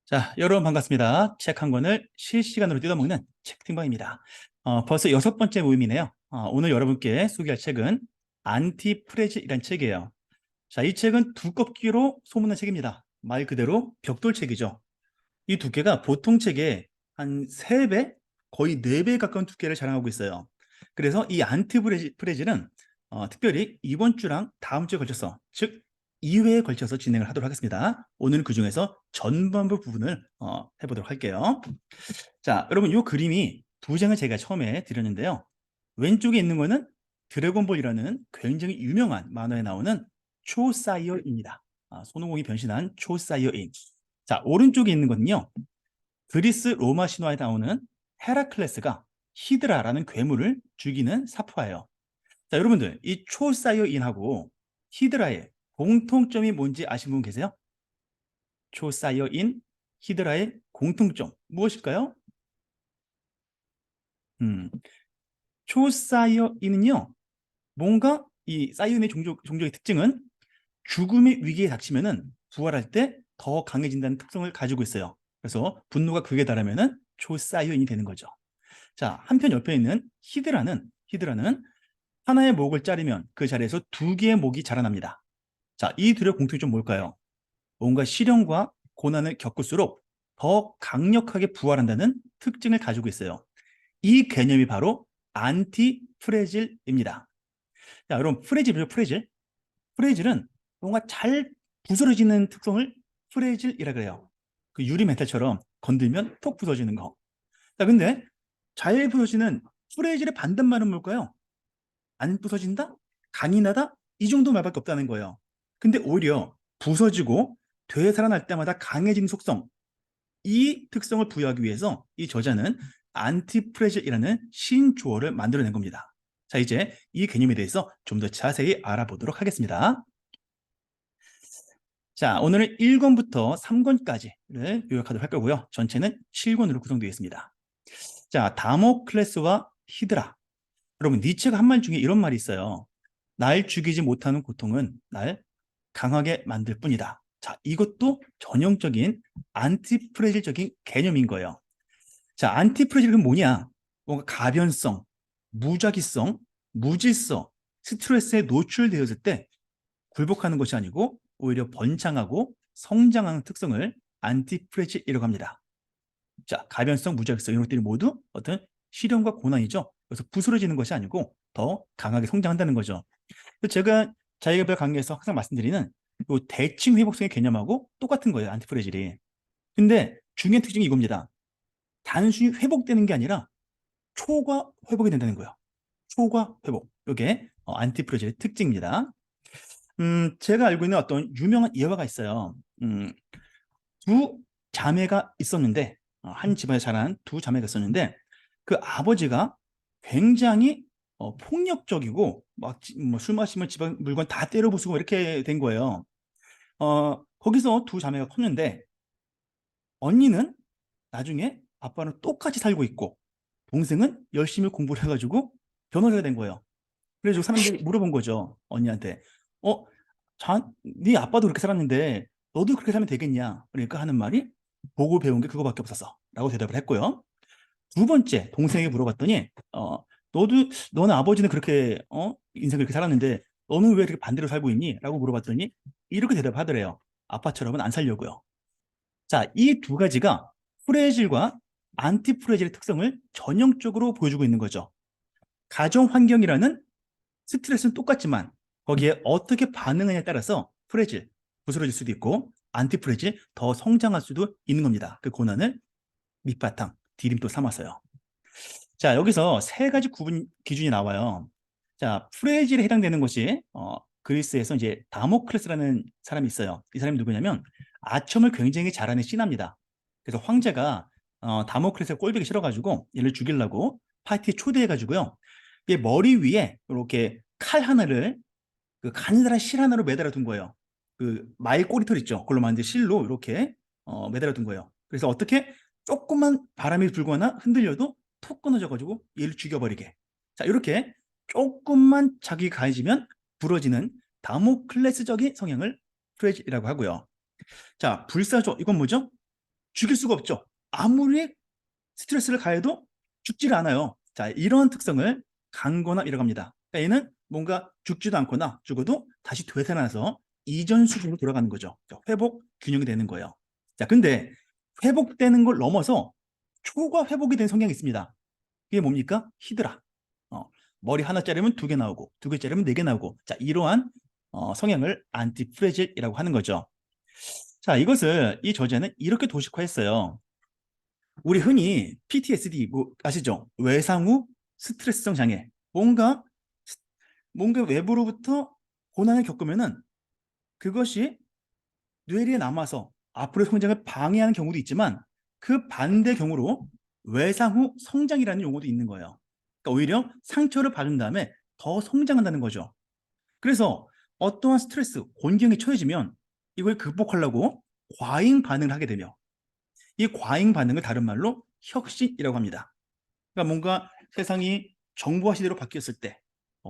자, 여러분 반갑습니다. 책 한 권을 실시간으로 뜯어먹는 책팅방입니다. 벌써 6번째 모임이네요. 오늘 여러분께 소개할 책은 안티프레질이란 책이에요. 자, 이 책은 두껍기로 소문난 책입니다. 말 그대로 벽돌책이죠. 이 두께가 보통 책의 한 3배, 거의 4배 가까운 두께를 자랑하고 있어요. 그래서 이 안티프레질은 특별히 이번 주랑 다음 주에 걸쳐서, 즉 2회에 걸쳐서 진행을 하도록 하겠습니다. 오늘 그 중에서 전반부 부분을 해보도록 할게요. 자, 여러분 이 그림이 두 장을 제가 처음에 드렸는데요. 왼쪽에 있는 거는 드래곤볼이라는 굉장히 유명한 만화에 나오는 초사이어입니다. 손오공이 변신한 초사이어인. 자, 오른쪽에 있는 거는요. 그리스 로마 신화에 나오는 헤라클레스가 히드라라는 괴물을 죽이는 사파예요. 자, 여러분들 이 초사이어인하고 히드라의 공통점이 뭔지 아시는 분 계세요? 초사이어인, 히드라의 공통점 무엇일까요? 음, 초사이어인은요, 뭔가 이 사이언의 종족의 특징은 죽음의 위기에 닥치면은 부활할 때 더 강해진다는 특성을 가지고 있어요. 그래서 분노가 극에 달하면은 초사이언이 되는 거죠. 자, 한편 옆에 있는 히드라는 하나의 목을 자르면 그 자리에서 2개의 목이 자라납니다. 자, 이 둘의 공통점이 뭘까요? 뭔가 시련과 고난을 겪을수록 더 강력하게 부활한다는 특징을 가지고 있어요. 이 개념이 바로 안티프레질입니다. 자, 여러분 프레질이죠, 프레질. 프레질은 뭔가 잘 부스러지는 특성을 프레질이라 그래요. 그 유리 메탈처럼 건들면 톡 부서지는 거. 자, 근데 잘 부서지는 프레질의 반대말은 뭘까요? 안 부서진다? 강인하다? 이 정도 말밖에 없다는 거예요. 근데 오히려 부서지고 되살아날 때마다 강해지는 속성, 이 특성을 부여하기 위해서 이 저자는 안티프레질이라는 신조어를 만들어낸 겁니다. 자, 이제 이 개념에 대해서 좀 더 자세히 알아보도록 하겠습니다. 자, 오늘은 1권부터 3권까지를 요약하도록 할 거고요. 전체는 7권으로 구성되어 있습니다. 자, 다모클레스와 히드라. 여러분, 니체가 한 말 중에 이런 말이 있어요. 날 죽이지 못하는 고통은 날 강하게 만들 뿐이다. 자, 이것도 전형적인 안티프레질적인 개념인 거예요. 자, 안티프레질은 뭐냐? 뭔가 가변성, 무작위성, 무질서, 스트레스에 노출되었을 때 굴복하는 것이 아니고 오히려 번창하고 성장하는 특성을 안티프레질이라고 합니다. 자, 가변성, 무작위성 이런 것들이 모두 어떤 시련과 고난이죠. 그래서 부스러지는 것이 아니고 더 강하게 성장한다는 거죠. 제가 자기개발 강의에서 항상 말씀드리는 이 대칭 회복성의 개념하고 똑같은 거예요, 안티프레질이. 근데 중요한 특징이 이겁니다. 단순히 회복되는 게 아니라 초과 회복이 된다는 거예요. 초과 회복. 이게 안티프레질의 특징입니다. 제가 알고 있는 어떤 유명한 예화가 있어요. 두 자매가 있었는데, 한 집안에 자란 두 자매가 있었는데, 그 아버지가 굉장히 폭력적이고, 막 술 마시면 집안 물건 다 때려 부수고 이렇게 된 거예요. 거기서 두 자매가 컸는데, 언니는 나중에 아빠랑 똑같이 살고 있고, 동생은 열심히 공부를 해가지고 변호사가 된 거예요. 그래서 사람들이 물어본 거죠. 언니한테. 어, 네 아빠도 그렇게 살았는데 너도 그렇게 살면 되겠냐? 그러니까 하는 말이 보고 배운 게 그거밖에 없었어. 라고 대답을 했고요. 두 번째 동생에게 물어봤더니 너는 아버지는 그렇게 인생을 그렇게 살았는데 너는 왜 이렇게 반대로 살고 있니? 라고 물어봤더니 이렇게 대답하더래요. 아빠처럼은 안 살려고요. 자, 이 두 가지가 프레질과 안티프레질의 특성을 전형적으로 보여주고 있는 거죠. 가정 환경이라는 스트레스는 똑같지만 거기에 어떻게 반응하냐에 따라서 프레질, 부스러질 수도 있고 안티프레질, 더 성장할 수도 있는 겁니다. 그 고난을 밑바탕, 디딤돌 삼아서요. 자, 여기서 3가지 구분 기준이 나와요. 자, 프레질에 해당되는 것이 그리스에서 이제 다모클레스라는 사람이 있어요. 이 사람이 누구냐면 아첨을 굉장히 잘하는 신하입니다. 그래서 황제가 다모클레스가 꼴보기 싫어가지고 얘를 죽이려고 파티에 초대해가지고요. 얘 머리 위에 이렇게 칼 하나를 그 가느다란 실 하나로 매달아 둔 거예요. 그 말 꼬리털 있죠. 그걸로 만든 실로 이렇게 매달아 둔 거예요. 그래서 어떻게 조금만 바람이 불거나 흔들려도 툭 끊어져 가지고 얘를 죽여버리게. 자, 이렇게 조금만 자기 가해지면 부러지는 다모클레스적인 성향을 프레질이라고 하고요. 자, 불사조 이건 뭐죠? 죽일 수가 없죠. 아무리 스트레스를 가해도 죽지를 않아요. 자, 이런 특성을 강건함이라고 합니다. 그러니까 얘는 뭔가 죽지도 않거나 죽어도 다시 되살아나서 이전 수준으로 돌아가는 거죠. 회복 균형이 되는 거예요. 자, 근데 회복되는 걸 넘어서 초과 회복이 된 성향이 있습니다. 그게 뭡니까? 히드라. 어, 머리 하나 자르면 두 개 나오고, 두 개 자르면 네 개 나오고. 자, 이러한 성향을 안티프레질이라고 하는 거죠. 자, 이 저자는 이렇게 도식화했어요. 우리 흔히 PTSD 뭐 아시죠? 외상 후 스트레스성 장애. 뭔가 외부로부터 고난을 겪으면은 그것이 뇌리에 남아서 앞으로의 성장을 방해하는 경우도 있지만 그 반대 경우로 외상 후 성장이라는 용어도 있는 거예요. 그러니까 오히려 상처를 받은 다음에 더 성장한다는 거죠. 그래서 어떠한 스트레스, 곤경에 처해지면 이걸 극복하려고 과잉 반응을 하게 되며 이 과잉 반응을 다른 말로 혁신이라고 합니다. 그러니까 뭔가 세상이 정보화 시대로 바뀌었을 때,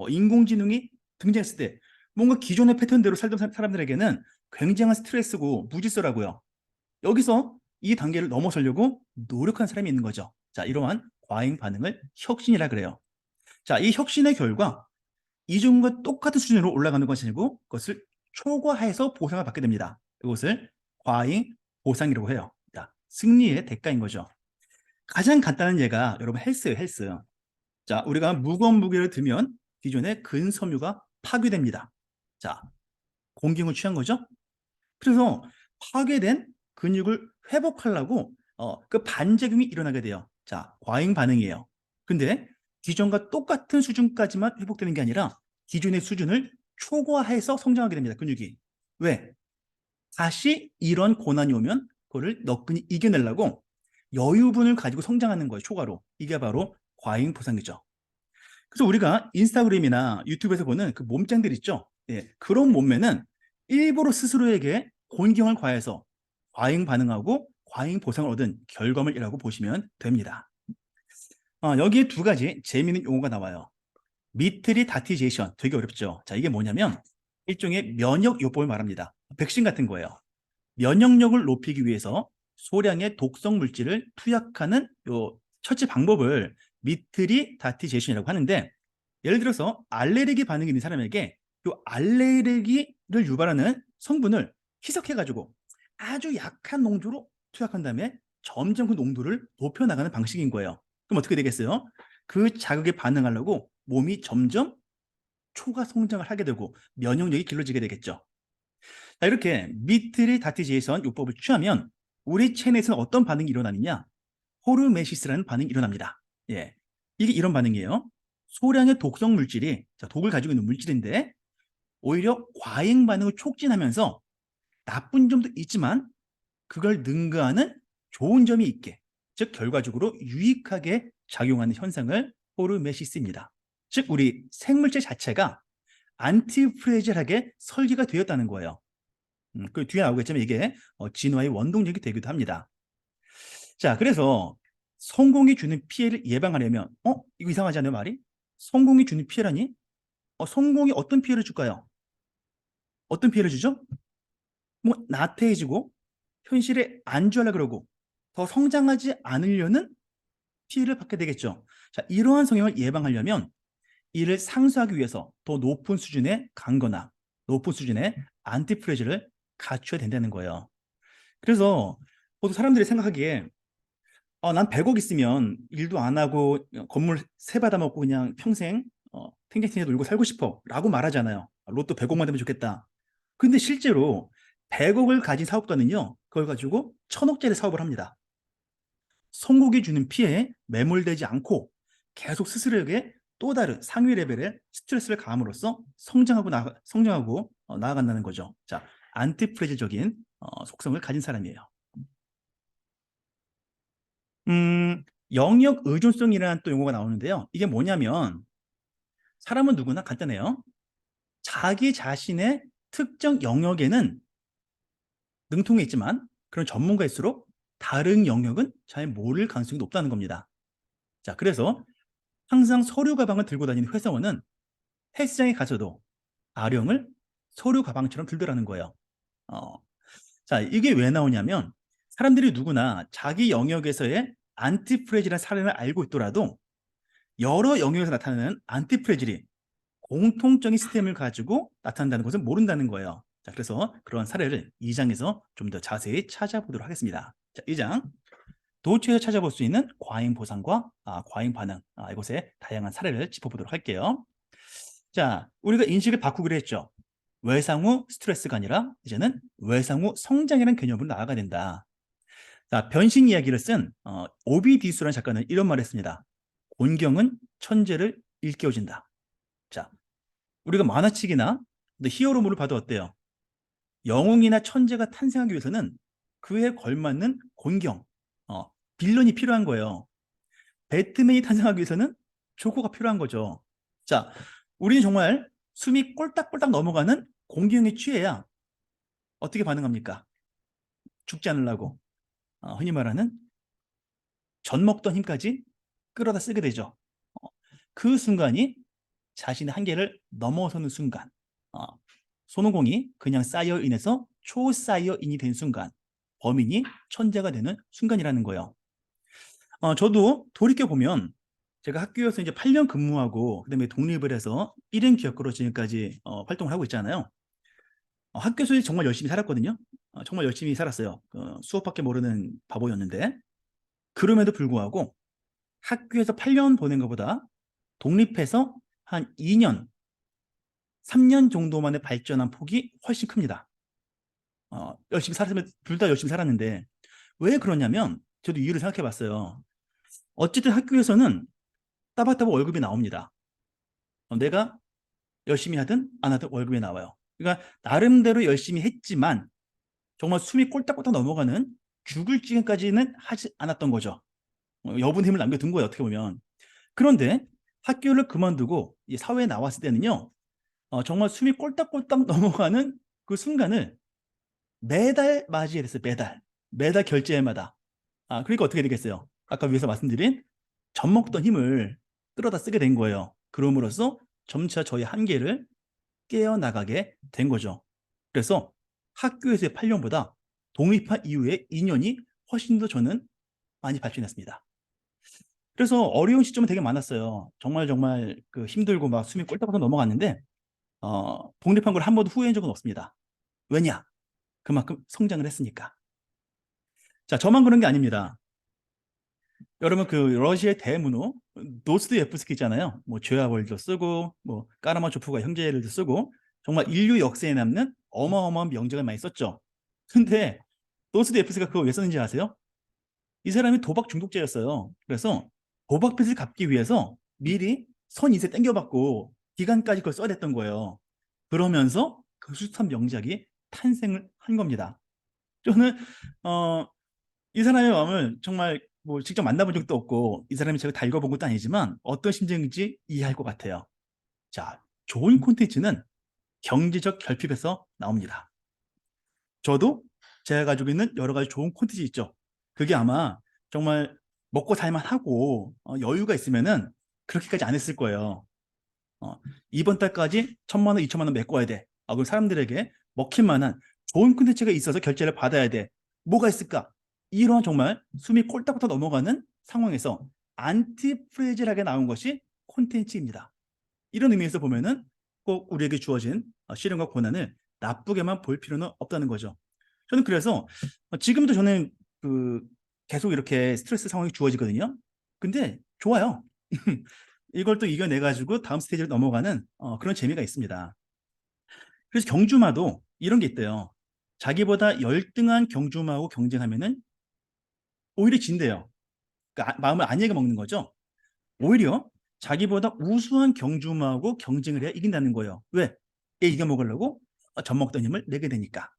인공지능이 등장했을 때 뭔가 기존의 패턴대로 살던 사람들에게는 굉장한 스트레스고 무질서라고요. 여기서 이 단계를 넘어서려고 노력한 사람이 있는 거죠. 자, 이러한 과잉 반응을 혁신이라 그래요. 자, 이 혁신의 결과 이전과 똑같은 수준으로 올라가는 것이 아니고 그것을 초과해서 보상을 받게 됩니다. 이것을 과잉 보상이라고 해요. 자, 승리의 대가인 거죠. 가장 간단한 예가 여러분 헬스예요, 헬스. 자, 우리가 무거운 무게를 들면 기존의 근섬유가 파괴됩니다. 자, 공경을 취한 거죠. 그래서 파괴된 근육을 회복하려고 그 반작용이 일어나게 돼요. 자, 과잉 반응이에요. 근데 기존과 똑같은 수준까지만 회복되는 게 아니라 기존의 수준을 초과해서 성장하게 됩니다. 근육이. 왜? 다시 이런 고난이 오면 그거를 너끈히 이겨내려고 여유분을 가지고 성장하는 거예요. 초과로. 이게 바로 과잉 보상이죠. 그래서 우리가 인스타그램이나 유튜브에서 보는 그 몸짱들 있죠. 예, 그런 몸매는 일부러 스스로에게 곤경을 과해서 과잉 반응하고 과잉 보상을 얻은 결과물이라고 보시면 됩니다. 여기에 두 가지 재미있는 용어가 나와요. 미트리다티제이션, 되게 어렵죠. 자, 이게 뭐냐면 일종의 면역 요법을 말합니다. 백신 같은 거예요. 면역력을 높이기 위해서 소량의 독성 물질을 투약하는 요 처치 방법을 미트리다티제이션이라고 하는데, 예를 들어서 알레르기 반응이 있는 사람에게 요 알레르기를 유발하는 성분을 희석해 가지고 아주 약한 농도로 투약한 다음에 점점 그 농도를 높여 나가는 방식인 거예요. 그럼 어떻게 되겠어요? 그 자극에 반응하려고 몸이 점점 초과 성장을 하게 되고 면역력이 길러지게 되겠죠. 자, 이렇게 미트리다티제이션 요법을 취하면 우리 체내에서는 어떤 반응이 일어나느냐? 호르메시스라는 반응이 일어납니다. 예, 이게 이런 반응이에요. 소량의 독성 물질이, 자, 독을 가지고 있는 물질인데 오히려 과잉 반응을 촉진하면서 나쁜 점도 있지만 그걸 능가하는 좋은 점이 있게, 즉 결과적으로 유익하게 작용하는 현상을 호르메시스입니다. 즉 우리 생물체 자체가 안티프레질하게 설계가 되었다는 거예요. 그 뒤에 나오겠지만 이게 진화의 원동력이 되기도 합니다. 자, 그래서 성공이 주는 피해를 예방하려면 이거 이상하지 않아요, 말이? 성공이 주는 피해라니? 성공이 어떤 피해를 줄까요? 어떤 피해를 주죠? 뭐 나태해지고 현실에 안주하려 그러고 더 성장하지 않으려는 피해를 받게 되겠죠. 자, 이러한 성향을 예방하려면 이를 상쇄하기 위해서 더 높은 수준의 강건함, 높은 수준의 안티프레즈를 갖춰야 된다는 거예요. 그래서 보통 사람들이 생각하기에 난 100억 있으면 일도 안 하고 건물 세 받아 먹고 그냥 평생 탱탱탱 놀고 살고 싶어 라고 말하잖아요. 로또 100억만 되면 좋겠다. 근데 실제로 100억을 가진 사업가는요, 그걸 가지고 1000억짜리 사업을 합니다. 성공이 주는 피해에 매몰되지 않고 계속 스스로에게 또 다른 상위 레벨의 스트레스를 가함으로써 성장하고 나아간다는 거죠. 자, 안티프레질적인 속성을 가진 사람이에요. 영역 의존성이라는 또 용어가 나오는데요. 이게 뭐냐면 사람은 누구나 간단해요. 자기 자신의 특정 영역에는 능통해 있지만 그런 전문가일수록 다른 영역은 잘 모를 가능성이 높다는 겁니다. 자, 그래서 항상 서류 가방을 들고 다니는 회사원은 헬스장에 가서도 아령을 서류 가방처럼 들더라는 거예요. 어, 자, 이게 왜 나오냐면 사람들이 누구나 자기 영역에서의 안티프레질한 사례를 알고 있더라도 여러 영역에서 나타나는 안티프레질이 공통적인 시스템을 가지고 나타난다는 것은 모른다는 거예요. 자, 그래서 그런 사례를 2장에서 좀 더 자세히 찾아보도록 하겠습니다. 자, 2장. 도처에서 찾아볼 수 있는 과잉 보상과 과잉 반응, 이곳의 다양한 사례를 짚어보도록 할게요. 자, 우리가 인식을 바꾸기로 했죠. 외상 후 스트레스가 아니라 이제는 외상 후 성장이라는 개념으로 나아가야 된다. 자, 변신 이야기를 쓴 오비디수라는 작가는 이런 말을 했습니다. 곤경은 천재를 일깨워준다. 자, 우리가 만화책이나 히어로물을 봐도 어때요? 영웅이나 천재가 탄생하기 위해서는 그에 걸맞는 곤경, 빌런이 필요한 거예요. 배트맨이 탄생하기 위해서는 조커가 필요한 거죠. 자, 우리는 정말 숨이 꼴딱꼴딱 넘어가는 공경에 취해야 어떻게 반응합니까? 죽지 않으려고 흔히 말하는 젖 먹던 힘까지 끌어다 쓰게 되죠. 그 순간이 자신의 한계를 넘어서는 순간, 손오공이 그냥 쌓여 인해서 초사이어인이 된 순간, 범인이 천재가 되는 순간이라는 거예요. 저도 돌이켜보면 제가 학교에서 이제 8년 근무하고 그다음에 독립을 해서 1인 기업가로 지금까지 활동을 하고 있잖아요. 학교에서 정말 열심히 살았거든요. 정말 열심히 살았어요. 수업밖에 모르는 바보였는데 그럼에도 불구하고 학교에서 8년 보낸 것보다 독립해서 한 2년, 3년 정도 만에 발전한 폭이 훨씬 큽니다. 열심히 살았으면 둘 다 열심히 살았는데 왜 그러냐면 저도 이유를 생각해 봤어요. 어쨌든 학교에서는 따박따박 월급이 나옵니다. 내가 열심히 하든 안 하든 월급이 나와요. 그러니까 나름대로 열심히 했지만 정말 숨이 꼴딱꼴딱 넘어가는 죽을 지경까지는 하지 않았던 거죠. 여분 힘을 남겨둔 거예요, 어떻게 보면. 그런데 학교를 그만두고 이 사회에 나왔을 때는요, 정말 숨이 꼴딱꼴딱 넘어가는 그 순간을 매달 맞이했어요. 매달 결제일마다. 그러니까 어떻게 되겠어요? 아까 위에서 말씀드린 젖 먹던 힘을 끌어다 쓰게 된 거예요. 그럼으로써 점차 저희 한계를 깨어나가게 된 거죠. 그래서 학교에서의 8년보다 독립한 이후의 2년이 훨씬 더 저는 많이 발전했습니다. 그래서 어려운 시점은 되게 많았어요. 정말 그 힘들고 막 숨이 꼴딱꼴딱 넘어갔는데 독립한 걸 한 번도 후회한 적은 없습니다. 왜냐? 그만큼 성장을 했으니까. 자, 저만 그런 게 아닙니다. 여러분 그 러시아의 대문호 도스토옙스키 있잖아요. 뭐 죄와 벌도 쓰고 뭐 까라마초프가 형제들도 쓰고 정말 인류 역사에 남는 어마어마한 명작을 많이 썼죠. 근데 도스토옙스키가 그거 왜 썼는지 아세요? 이 사람이 도박 중독자였어요. 그래서 도박 빚을 갚기 위해서 미리 선 2세 땡겨받고 기간까지 그걸 써야 됐던 거예요. 그러면서 그 숱한 명작이 탄생을 한 겁니다. 저는 이 사람의 마음을 정말 뭐 직접 만나본 적도 없고 이 사람이 제가 다 읽어본 것도 아니지만 어떤 심정인지 이해할 것 같아요. 자, 좋은 콘텐츠는 경제적 결핍에서 나옵니다. 저도 제가 가지고 있는 여러 가지 좋은 콘텐츠 있죠. 그게 아마 정말 먹고 살만하고 여유가 있으면은 그렇게까지 안 했을 거예요. 이번 달까지 1,000만 원, 2,000만 원 메꿔야 돼. 그럼 사람들에게 먹힐 만한 좋은 콘텐츠가 있어서 결제를 받아야 돼. 뭐가 있을까? 이런 정말 숨이 꼴딱꼴딱 넘어가는 상황에서 안티프레질하게 나온 것이 콘텐츠입니다. 이런 의미에서 보면은 꼭 우리에게 주어진 시련과 고난을 나쁘게만 볼 필요는 없다는 거죠. 저는 그래서 지금도 저는 그 계속 이렇게 스트레스 상황이 주어지거든요. 근데 좋아요. 이걸 또 이겨내가지고 다음 스테이지로 넘어가는 그런 재미가 있습니다. 그래서 경주마도 이런 게 있대요. 자기보다 열등한 경주마하고 경쟁하면은 오히려 진대요. 그러니까 마음을 안위하게 먹는 거죠. 오히려 자기보다 우수한 경주마하고 경쟁을 해야 이긴다는 거예요. 왜? 얘 이겨먹으려고 젖 먹던 힘을 내게 되니까.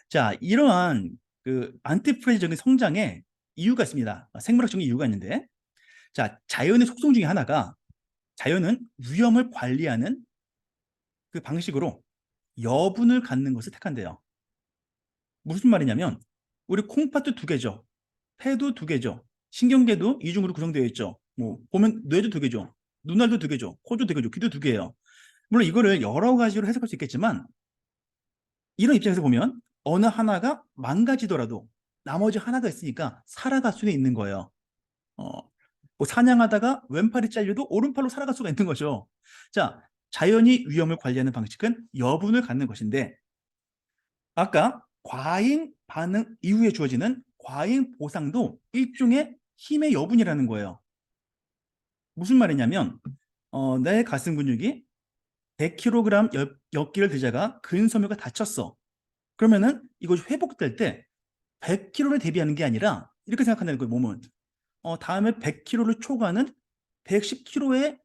자, 이러한 그 안티프레즈적인 성장에 이유가 있습니다. 생물학적인 이유가 있는데, 자, 자연의 속성 중에 하나가 자연은 위험을 관리하는 그 방식으로 여분을 갖는 것을 택한대요. 무슨 말이냐면 우리 콩팥도 두 개죠. 폐도 두 개죠. 신경계도 이중으로 구성되어 있죠. 뭐 보면 뇌도 두 개죠. 눈알도 두 개죠. 코도 두 개죠. 귀도 두 개예요. 물론 이거를 여러 가지로 해석할 수 있겠지만 이런 입장에서 보면 어느 하나가 망가지더라도 나머지 하나가 있으니까 살아갈 수는 있는 거예요. 어, 뭐 사냥하다가 왼팔이 잘려도 오른팔로 살아갈 수가 있는 거죠. 자, 자연이 위험을 관리하는 방식은 여분을 갖는 것인데 아까 과잉 반응 이후에 주어지는 과잉 보상도 일종의 힘의 여분이라는 거예요. 무슨 말이냐면 내 가슴 근육이 100kg 엮기를 들자가 근섬유가 다쳤어. 그러면은 이것이 회복될 때 100kg를 대비하는 게 아니라 이렇게 생각한다는 거예요. 몸은 다음에 100kg를 초과하는 110kg의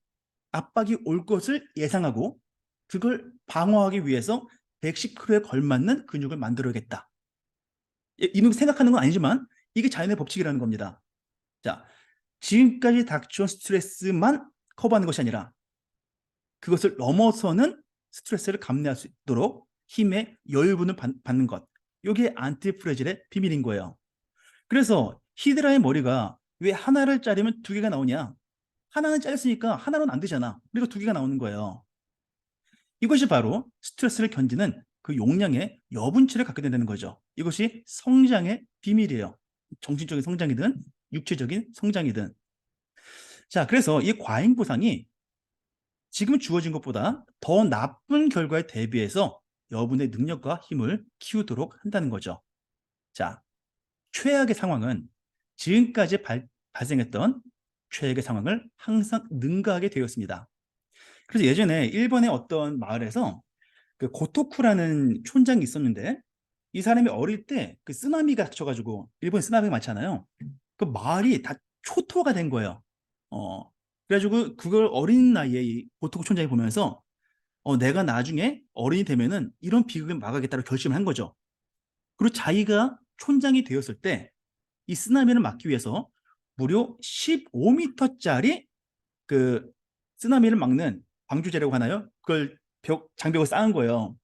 압박이 올 것을 예상하고 그걸 방어하기 위해서 110kg에 걸맞는 근육을 만들어야겠다. 이놈 생각하는 건 아니지만 이게 자연의 법칙이라는 겁니다. 자, 지금까지 닥쳐온 스트레스만 커버하는 것이 아니라 그것을 넘어서는 스트레스를 감내할 수 있도록 힘의 여유분을 받는 것. 이게 안티프레질의 비밀인 거예요. 그래서 히드라의 머리가 왜 하나를 자르면 두 개가 나오냐? 하나는 짧으니까 하나로는 안 되잖아. 그리고 두 개가 나오는 거예요. 이것이 바로 스트레스를 견디는 그 용량의 여분치를 갖게 된다는 거죠. 이것이 성장의 비밀이에요. 정신적인 성장이든 육체적인 성장이든. 자, 그래서 이 과잉 보상이 지금 주어진 것보다 더 나쁜 결과에 대비해서 여분의 능력과 힘을 키우도록 한다는 거죠. 자, 최악의 상황은 지금까지 발생했던 최악의 상황을 항상 능가하게 되었습니다. 그래서 예전에 일본의 어떤 마을에서 그 고토쿠라는 촌장이 있었는데 이 사람이 어릴 때 그 쓰나미가 닥쳐가지고 일본 쓰나미가 많잖아요. 그 마을이 다 초토화가 된 거예요. 어, 그래가지고 그걸 어린 나이에 이 고토쿠 촌장이 보면서 내가 나중에 어른이 되면은 이런 비극을 막아야겠다고 결심을 한 거죠. 그리고 자기가 촌장이 되었을 때 이 쓰나미를 막기 위해서 무려 15m짜리 그 쓰나미를 막는 방주제라고 하나요? 그걸 장벽을 쌓은 거예요.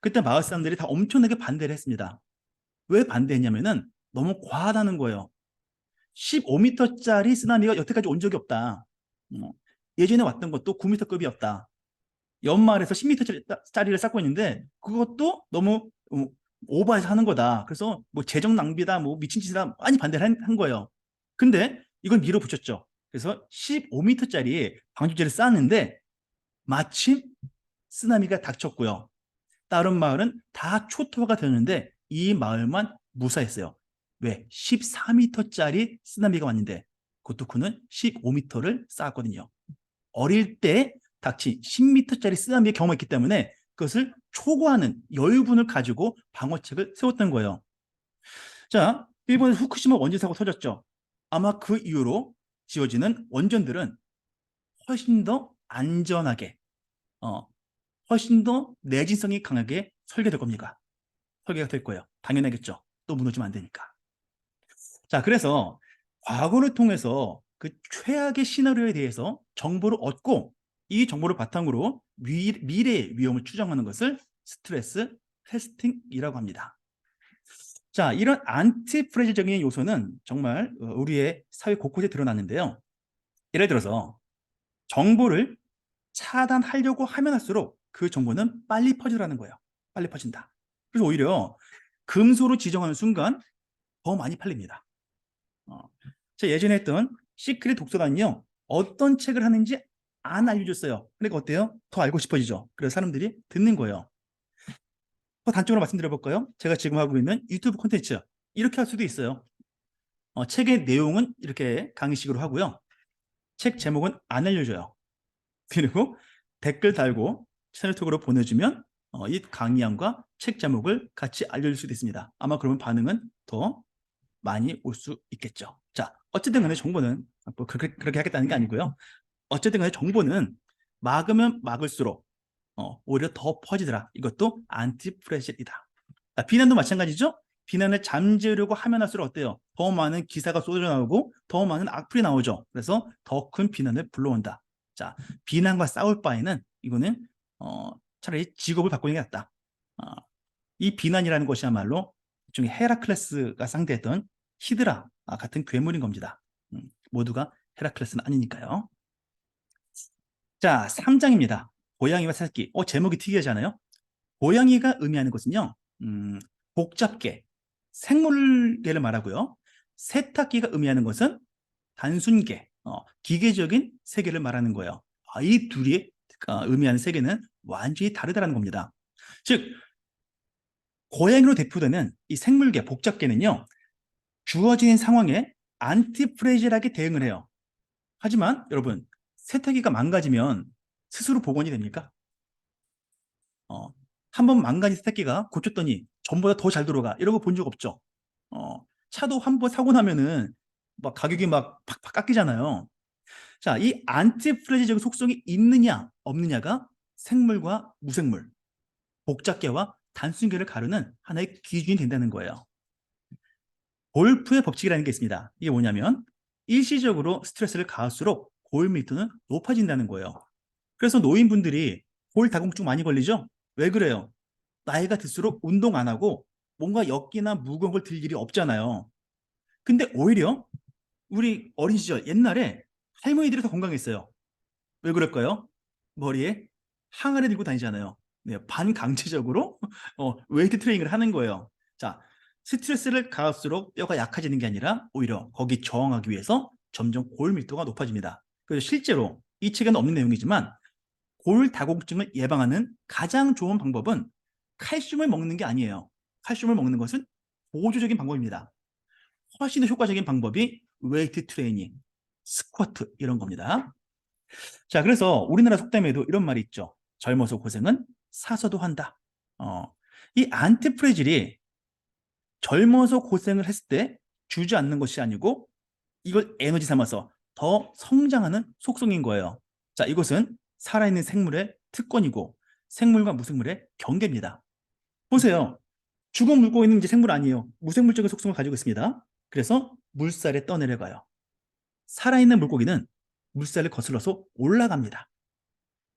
그때 마을 사람들이 다 엄청나게 반대를 했습니다. 왜 반대했냐면은 너무 과하다는 거예요. 15m짜리 쓰나미가 여태까지 온 적이 없다. 예전에 왔던 것도 9m급이었다. 연말에서 10m짜리를 쌓고 있는데 그것도 너무 오버해서 하는 거다. 그래서 뭐 재정 낭비다, 뭐 미친 짓이다 많이 반대를 한 거예요. 근데 이걸 밀어붙였죠. 그래서 15m짜리 방주제를 쌓았는데 마침 쓰나미가 닥쳤고요. 다른 마을은 다 초토화가 되었는데 이 마을만 무사했어요. 왜? 14m짜리 쓰나미가 왔는데 고토쿠는 15m를 쌓았거든요. 어릴 때 닥친 10m짜리 쓰나미에 경험했기 때문에 그것을 초과하는 여유분을 가지고 방어책을 세웠던 거예요. 자, 일본의 후쿠시마 원전 사고 터졌죠. 아마 그 이후로 지어지는 원전들은 훨씬 더 안전하게, 어, 훨씬 더 내진성이 강하게 설계될 겁니다. 설계가 될 거예요. 당연하겠죠. 또 무너지면 안 되니까. 자, 그래서 과거를 통해서 그 최악의 시나리오에 대해서 정보를 얻고 이 정보를 바탕으로 미래의 위험을 추정하는 것을 스트레스 테스팅이라고 합니다. 자, 이런 안티프레질적인 요소는 정말 우리의 사회 곳곳에 드러났는데요. 예를 들어서 정보를 차단하려고 하면 할수록 그 정보는 빨리 퍼지라는 거예요. 빨리 퍼진다. 그래서 오히려 금소로 지정하는 순간 더 많이 팔립니다. 제가 예전에 했던 시크릿 독서관은요, 어떤 책을 하는지 안 알려줬어요. 그러니까 어때요? 더 알고 싶어지죠. 그래서 사람들이 듣는 거예요. 더 단적으로 말씀드려 볼까요? 제가 지금 하고 있는 유튜브 콘텐츠 이렇게 할 수도 있어요. 책의 내용은 이렇게 강의식으로 하고요. 책 제목은 안 알려줘요. 그리고 댓글 달고 채널톡으로 보내주면 이 강의안과 책 제목을 같이 알려줄 수도 있습니다. 아마 그러면 반응은 더 많이 올 수 있겠죠. 자, 어쨌든 간에 정보는 뭐 그렇게 하겠다는 게 아니고요. 어쨌든 간에 정보는 막으면 막을수록 오히려 더 퍼지더라. 이것도 안티프레실이다. 비난도 마찬가지죠. 비난을 잠재우려고 하면 할수록 어때요? 더 많은 기사가 쏟아져 나오고 더 많은 악플이 나오죠. 그래서 더 큰 비난을 불러온다. 자, 비난과 싸울 바에는 이거는 차라리 직업을 바꾸는 게 낫다. 이 비난이라는 것이야말로 일종의 헤라클레스가 상대했던 히드라 같은 괴물인 겁니다. 모두가 헤라클레스는 아니니까요. 자, 3장입니다. 고양이와 새끼. 제목이 특이하잖아요. 고양이가 의미하는 것은요, 복잡게, 생물계를 말하고요. 세탁기가 의미하는 것은 단순계, 기계적인 세계를 말하는 거예요. 이 둘이 의미하는 세계는 완전히 다르다는 겁니다. 즉, 고양이로 대표되는 이 생물계, 복잡계는요, 주어진 상황에 안티프레질하게 대응을 해요. 하지만 여러분, 세탁기가 망가지면 스스로 복원이 됩니까? 한 번 망가진 세탁기가 고쳤더니 전보다 더 잘 돌아가 이러고 본 적 없죠. 차도 한 번 사고 나면은 막 가격이 막 팍팍 깎이잖아요. 자, 이 안티프레지적인 속성이 있느냐 없느냐가 생물과 무생물, 복잡계와 단순계를 가르는 하나의 기준이 된다는 거예요. 골프의 법칙이라는 게 있습니다. 이게 뭐냐면 일시적으로 스트레스를 가할수록 골 밀도는 높아진다는 거예요. 그래서 노인분들이 골 다공증 많이 걸리죠? 왜 그래요? 나이가 들수록 운동 안 하고 뭔가 역기나 무거운 걸 들 일이 없잖아요. 근데 오히려 우리 어린 시절 옛날에 할머니들이 더 건강했어요. 왜 그럴까요? 머리에 항아리 들고 다니잖아요. 네, 반강제적으로 웨이트 트레이닝을 하는 거예요. 자, 스트레스를 가할수록 뼈가 약해지는 게 아니라 오히려 거기 저항하기 위해서 점점 골 밀도가 높아집니다. 그래서 실제로 이 책에는 없는 내용이지만 골 다공증을 예방하는 가장 좋은 방법은 칼슘을 먹는 게 아니에요. 칼슘을 먹는 것은 보조적인 방법입니다. 훨씬 더 효과적인 방법이 웨이트 트레이닝, 스쿼트 이런 겁니다. 자, 그래서 우리나라 속담에도 이런 말이 있죠. 젊어서 고생은 사서도 한다. 이 안티프레질이 젊어서 고생을 했을 때 주저앉는 것이 아니고 이걸 에너지 삼아서 더 성장하는 속성인 거예요. 자, 이것은 살아있는 생물의 특권이고 생물과 무생물의 경계입니다. 보세요. 죽어 물고 있는 이제 생물 아니에요. 무생물적인 속성을 가지고 있습니다. 그래서 물살에 떠내려가요. 살아있는 물고기는 물살을 거슬러서 올라갑니다.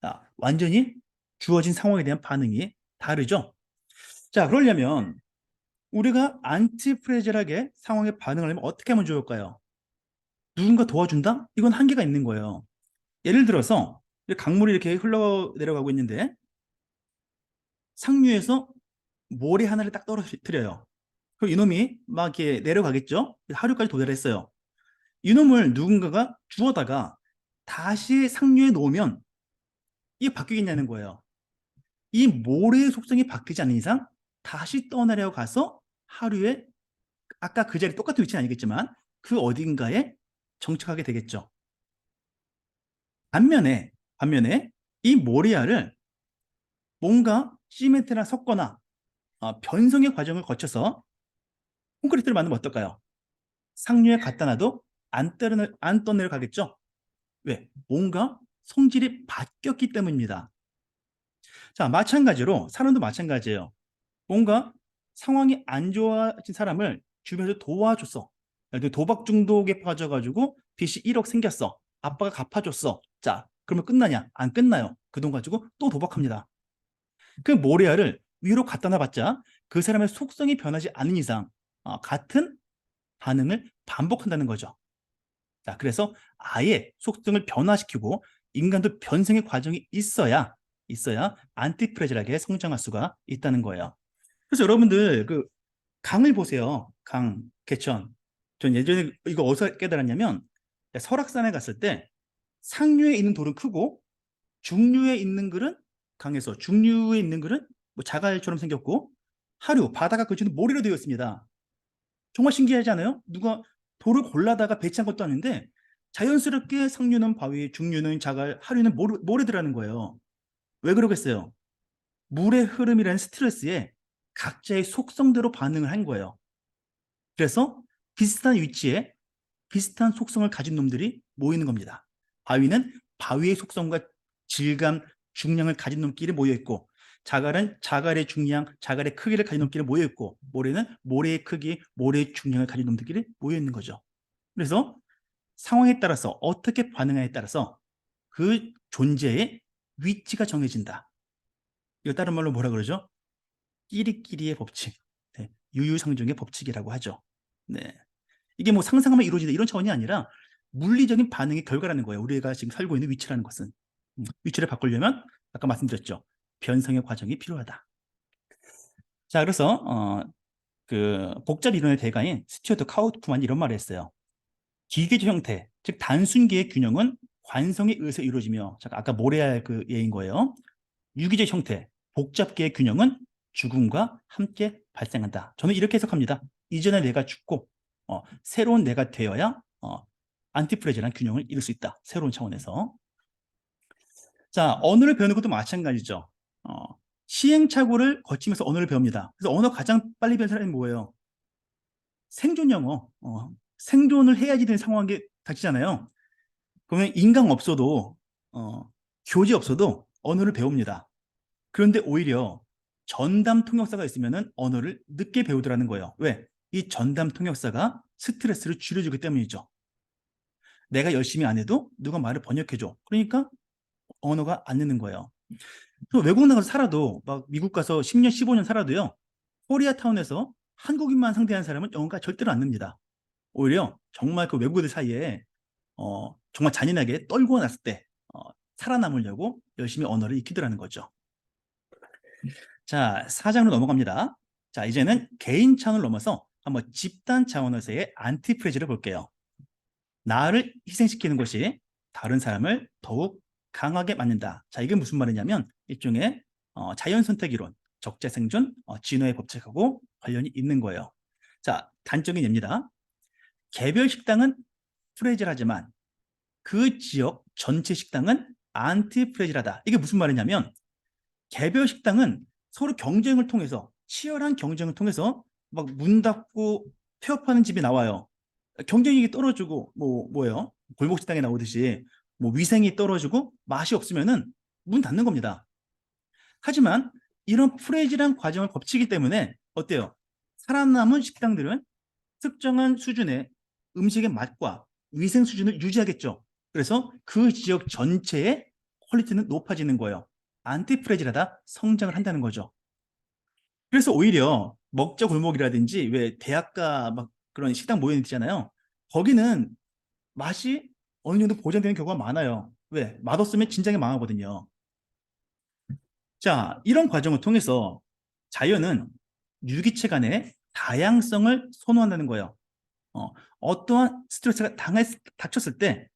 자, 완전히 주어진 상황에 대한 반응이 다르죠. 자, 그러려면 우리가 안티프레질하게 상황에 반응하려면 어떻게 하면 좋을까요? 누군가 도와준다? 이건 한계가 있는 거예요. 예를 들어서 강물이 이렇게 흘러내려가고 있는데 상류에서 모래 하나를 딱 떨어뜨려요. 그럼 이놈이 막 이렇게 내려가겠죠? 하류까지 도달했어요. 이놈을 누군가가 주워다가 다시 상류에 놓으면 이게 바뀌겠냐는 거예요. 이 모래의 속성이 바뀌지 않는 이상 다시 떠내려가서 하류에 아까 그 자리 똑같은 위치는 아니겠지만 그 어딘가에 정착하게 되겠죠. 반면에 이 모리아를 뭔가 시멘트랑 섞거나 변성의 과정을 거쳐서 콘크리트를 만들면 어떨까요? 상류에 갖다 놔도 안 떠내려가겠죠? 왜? 뭔가 성질이 바뀌었기 때문입니다. 자, 마찬가지로 사람도 마찬가지예요. 뭔가 상황이 안 좋아진 사람을 주변에서 도와줬어. 예를 들어 도박 중독에 빠져가지고 빚이 1억 생겼어. 아빠가 갚아줬어. 자, 그러면 끝나냐? 안 끝나요. 그 돈 가지고 또 도박합니다. 그 모래알을 위로 갖다 놔봤자 그 사람의 속성이 변하지 않는 이상 같은 반응을 반복한다는 거죠. 자, 그래서 아예 속성을 변화시키고 인간도 변성의 과정이 있어야 안티프레질하게 성장할 수가 있다는 거예요. 그래서 여러분들 그 강을 보세요. 강, 개천. 전 예전에 이거 어디서 깨달았냐면 설악산에 갔을 때 상류에 있는 돌은 크고 중류에 있는 글은 강에서 중류에 있는 글은 뭐 자갈처럼 생겼고 하류, 바다가 그치는 모래로 되어 있습니다. 정말 신기하지 않아요? 누가 돌을 골라다가 배치한 것도 아닌데 자연스럽게 상류는 바위, 중류는 자갈, 하류는 모래더라는 거예요. 왜 그러겠어요? 물의 흐름이라는 스트레스에 각자의 속성대로 반응을 한 거예요. 그래서 비슷한 위치에 비슷한 속성을 가진 놈들이 모이는 겁니다. 바위는 바위의 속성과 질감, 중량을 가진 놈끼리 모여있고 자갈은 자갈의 중량, 자갈의 크기를 가진 놈끼리 모여있고 모래는 모래의 크기, 모래의 중량을 가진 놈들끼리 모여있는 거죠. 그래서 상황에 따라서 어떻게 반응하에 따라서 그 존재의 위치가 정해진다. 이거 다른 말로 뭐라 그러죠? 끼리끼리의 법칙, 네, 유유상종의 법칙이라고 하죠. 네. 이게 뭐 상상하면 이루어진다 이런 차원이 아니라 물리적인 반응의 결과라는 거예요. 우리가 지금 살고 있는 위치라는 것은. 위치를 바꾸려면 아까 말씀드렸죠. 변성의 과정이 필요하다. 자, 그래서 그 복잡 이론의 대가인 스튜어트 카우프만이 이런 말을 했어요. 기계적 형태, 즉 단순계의 균형은 관성에 의해서 이루어지며, 잠깐 아까 모래알 그 예인 거예요. 유기적 형태, 복잡계의 균형은 죽음과 함께 발생한다. 저는 이렇게 해석합니다. 이전의 내가 죽고 새로운 내가 되어야 안티프레즈란 균형을 이룰 수 있다. 새로운 차원에서. 자, 언어를 배우는 것도 마찬가지죠. 시행착오를 거치면서 언어를 배웁니다. 그래서 언어 가장 빨리 배운 사람이 뭐예요? 생존 영어. 생존을 해야지 되는 상황이 닥치잖아요. 그러면 인강 없어도 교재 없어도 언어를 배웁니다. 그런데 오히려 전담 통역사가 있으면 언어를 늦게 배우더라는 거예요. 왜? 이 전담 통역사가 스트레스를 줄여주기 때문이죠. 내가 열심히 안 해도 누가 말을 번역해줘. 그러니까 언어가 안 느는 거예요. 또 외국 나가서 살아도, 막 미국 가서 10년, 15년 살아도요, 코리아타운에서 한국인만 상대하는 사람은 영어가 절대로 안 늡니다. 오히려 정말 그 외국인들 사이에 정말 잔인하게 떨고 났을 때 살아남으려고 열심히 언어를 익히더라는 거죠. 자, 4장으로 넘어갑니다. 자, 이제는 개인 차원을 넘어서 한번 집단 차원에서의 안티프레즈를 볼게요. 나를 희생시키는 것이 다른 사람을 더욱 강하게 만든다. 자, 이게 무슨 말이냐면 일종의 자연선택이론, 적재생존, 진화의 법칙하고 관련이 있는 거예요. 자, 단적인 예입니다. 개별 식당은 프레질하지만 그 지역 전체 식당은 안티프레질하다. 이게 무슨 말이냐면 개별 식당은 서로 경쟁을 통해서, 치열한 경쟁을 통해서 막 문 닫고 폐업하는 집이 나와요. 경쟁력이 떨어지고 뭐예요? 골목 식당에 나오듯이 뭐 위생이 떨어지고 맛이 없으면은 문 닫는 겁니다. 하지만 이런 프레질한 과정을 거치기 때문에 어때요? 살아남은 식당들은 특정한 수준의 음식의 맛과 위생 수준을 유지하겠죠. 그래서 그 지역 전체의 퀄리티는 높아지는 거예요. 안티프레질하다 성장을 한다는 거죠. 그래서 오히려 먹자 골목이라든지 왜 대학가 막 그런 식당 모여 있잖아요. 거기는 맛이 어느 정도 보장되는 경우가 많아요. 왜? 맛없으면 진작에 망하거든요. 자, 이런 과정을 통해서 자연은 유기체 간의 다양성을 선호한다는 거예요. 어떠한 스트레스가 닥쳤을 때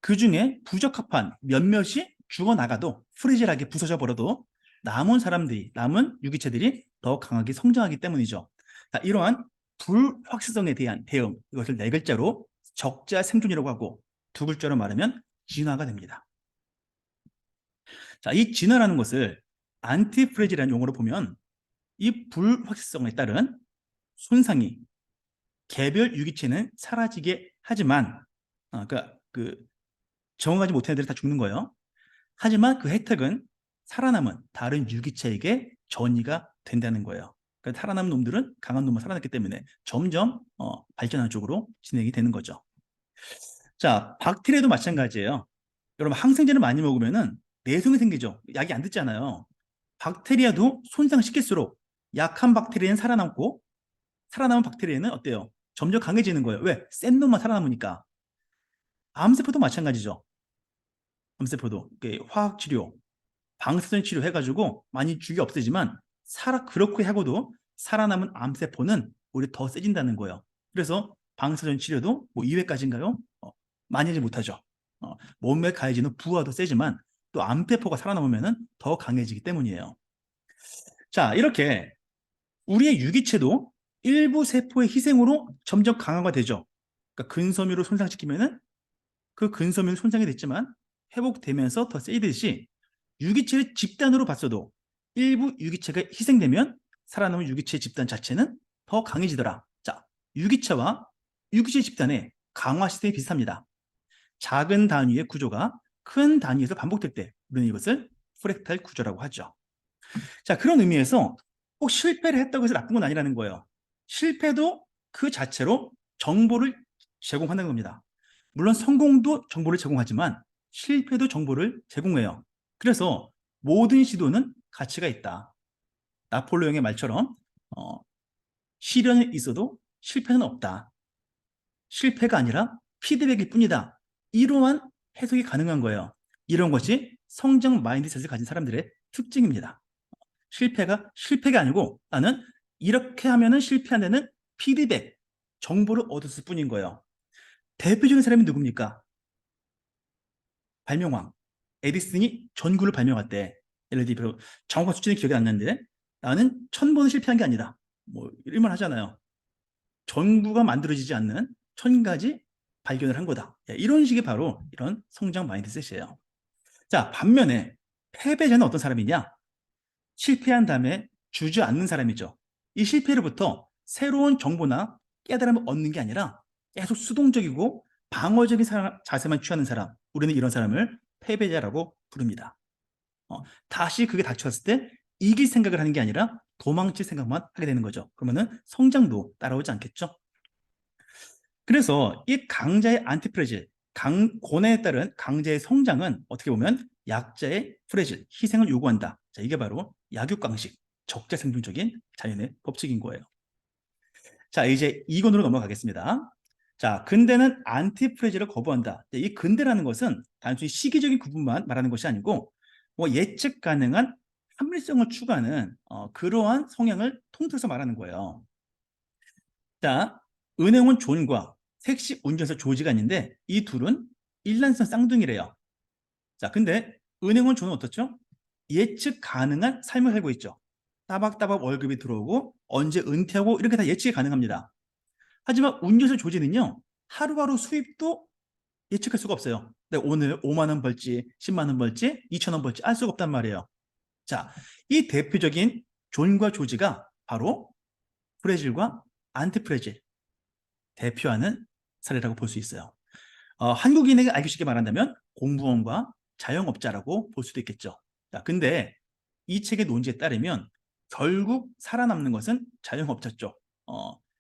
그 중에 부적합한 몇몇이 죽어나가도, 프리질하게 부서져 버려도 남은 사람들이, 남은 유기체들이 더 강하게 성장하기 때문이죠. 자, 이러한 불확실성에 대한 대응, 이것을 네 글자로 적자 생존이라고 하고 두 글자로 말하면 진화가 됩니다. 자, 이 진화라는 것을 안티프레질이라는 용어로 보면 이 불확실성에 따른 손상이 개별 유기체는 사라지게 하지만 그러니까 적응하지 못한 애들이 다 죽는 거예요. 하지만 그 혜택은 살아남은 다른 유기체에게 전이가 된다는 거예요. 그러니까 살아남은 놈들은 강한 놈만 살아났기 때문에 점점 발전하는 쪽으로 진행이 되는 거죠. 자, 박테리아도 마찬가지예요. 여러분, 항생제를 많이 먹으면은 내성이 생기죠. 약이 안 듣잖아요. 박테리아도 손상시킬수록 약한 박테리아는 살아남고, 살아남은 박테리아는 어때요? 점점 강해지는 거예요. 왜? 센 놈만 살아남으니까. 암세포도 마찬가지죠. 암세포도 화학 치료, 방사선 치료 해가지고 많이 죽이 없애지만 그렇게 하고도 살아남은 암세포는 오히려 더 세진다는 거예요. 그래서 방사선 치료도 뭐 2회까지인가요? 많이 하지 못하죠. 몸에 가해지는 부하가 더 세지만 또 암세포가 살아남으면 더 강해지기 때문이에요. 자, 이렇게 우리의 유기체도 일부 세포의 희생으로 점점 강화가 되죠. 그러니까 근섬유를 손상시키면은 그 근섬유는 손상이 됐지만 회복되면서 더 세지듯이 유기체를 집단으로 봤어도 일부 유기체가 희생되면 살아남은 유기체 집단 자체는 더 강해지더라. 자, 유기체와 유기체 집단의 강화 시스템이 비슷합니다. 작은 단위의 구조가 큰 단위에서 반복될 때 우리는 이것을 프랙탈 구조라고 하죠. 자, 그런 의미에서 꼭 실패를 했다고 해서 나쁜 건 아니라는 거예요. 실패도 그 자체로 정보를 제공한다는 겁니다. 물론 성공도 정보를 제공하지만 실패도 정보를 제공해요. 그래서 모든 시도는 가치가 있다. 나폴레옹의 말처럼 시련이 있어도 실패는 없다. 실패가 아니라 피드백일 뿐이다. 이러한 해석이 가능한 거예요. 이런 것이 성장 마인드셋을 가진 사람들의 특징입니다. 실패가 아니고 나는 이렇게 하면은 실패한 데는 피드백, 정보를 얻었을 뿐인 거예요. 대표적인 사람이 누굽니까? 발명왕. 에디슨이 전구를 발명할 때, 예를 들어 정확한 수치는 기억이 안 나는데, 나는 1000번은 실패한 게 아니다. 뭐 이런 말 하잖아요. 전구가 만들어지지 않는 1000가지 발견을 한 거다. 이런 식의 바로 이런 성장 마인드셋이에요. 자, 반면에 패배자는 어떤 사람이냐? 실패한 다음에 주저앉는 사람이죠. 이 실패로부터 새로운 정보나 깨달음을 얻는 게 아니라 계속 수동적이고 방어적인 자세만 취하는 사람, 우리는 이런 사람을 패배자라고 부릅니다. 다시 그게 닥쳤을 때 이길 생각을 하는 게 아니라 도망칠 생각만 하게 되는 거죠. 그러면은 성장도 따라오지 않겠죠. 그래서 이 강자의 안티프레질, 고난에 따른 강자의 성장은 어떻게 보면 약자의 프레질, 희생을 요구한다. 자, 이게 바로 약육강식, 적재생존적인 자연의 법칙인 거예요. 자, 이제 2권으로 넘어가겠습니다. 자, 근대는 안티프레질을 거부한다. 이 근대라는 것은 단순히 시기적인 구분만 말하는 것이 아니고 뭐 예측 가능한 합리성을 추구하는 그러한 성향을 통틀어서 말하는 거예요. 자, 은행원 존과 택시 운전사 조지가 있는데 이 둘은 일란성 쌍둥이래요. 자, 근데 은행원 존은 어떻죠? 예측 가능한 삶을 살고 있죠. 따박따박 월급이 들어오고 언제 은퇴하고 이렇게 다 예측이 가능합니다. 하지만 운전사 조지는요, 하루하루 수입도 예측할 수가 없어요. 내가 오늘 5만 원 벌지, 10만 원 벌지, 2천 원 벌지 알 수가 없단 말이에요. 자, 이 대표적인 존과 조지가 바로 프레질과 안티프레질, 대표하는 사례라고 볼 수 있어요. 한국인에게 알기 쉽게 말한다면 공무원과 자영업자라고 볼 수도 있겠죠. 자, 근데 이 책의 논지에 따르면 결국 살아남는 것은 자영업자 쪽,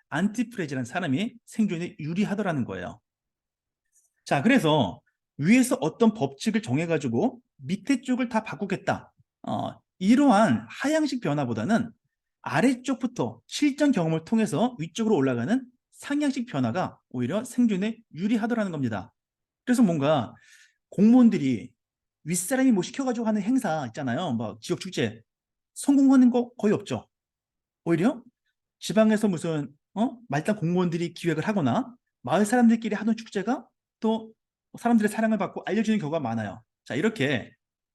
안티프레지라는 사람이 생존에 유리하더라는 거예요. 자, 그래서 위에서 어떤 법칙을 정해가지고 밑에 쪽을 다 바꾸겠다. 이러한 하향식 변화보다는 아래쪽부터 실전 경험을 통해서 위쪽으로 올라가는 상향식 변화가 오히려 생존에 유리하더라는 겁니다. 그래서 뭔가 공무원들이 윗사람이 뭐 시켜가지고 하는 행사 있잖아요. 막 지역 축제 성공하는 거 거의 없죠. 오히려 지방에서 무슨 말단 공무원들이 기획을 하거나 마을 사람들끼리 하는 축제가 또 사람들의 사랑을 받고 알려지는 경우가 많아요. 자, 이렇게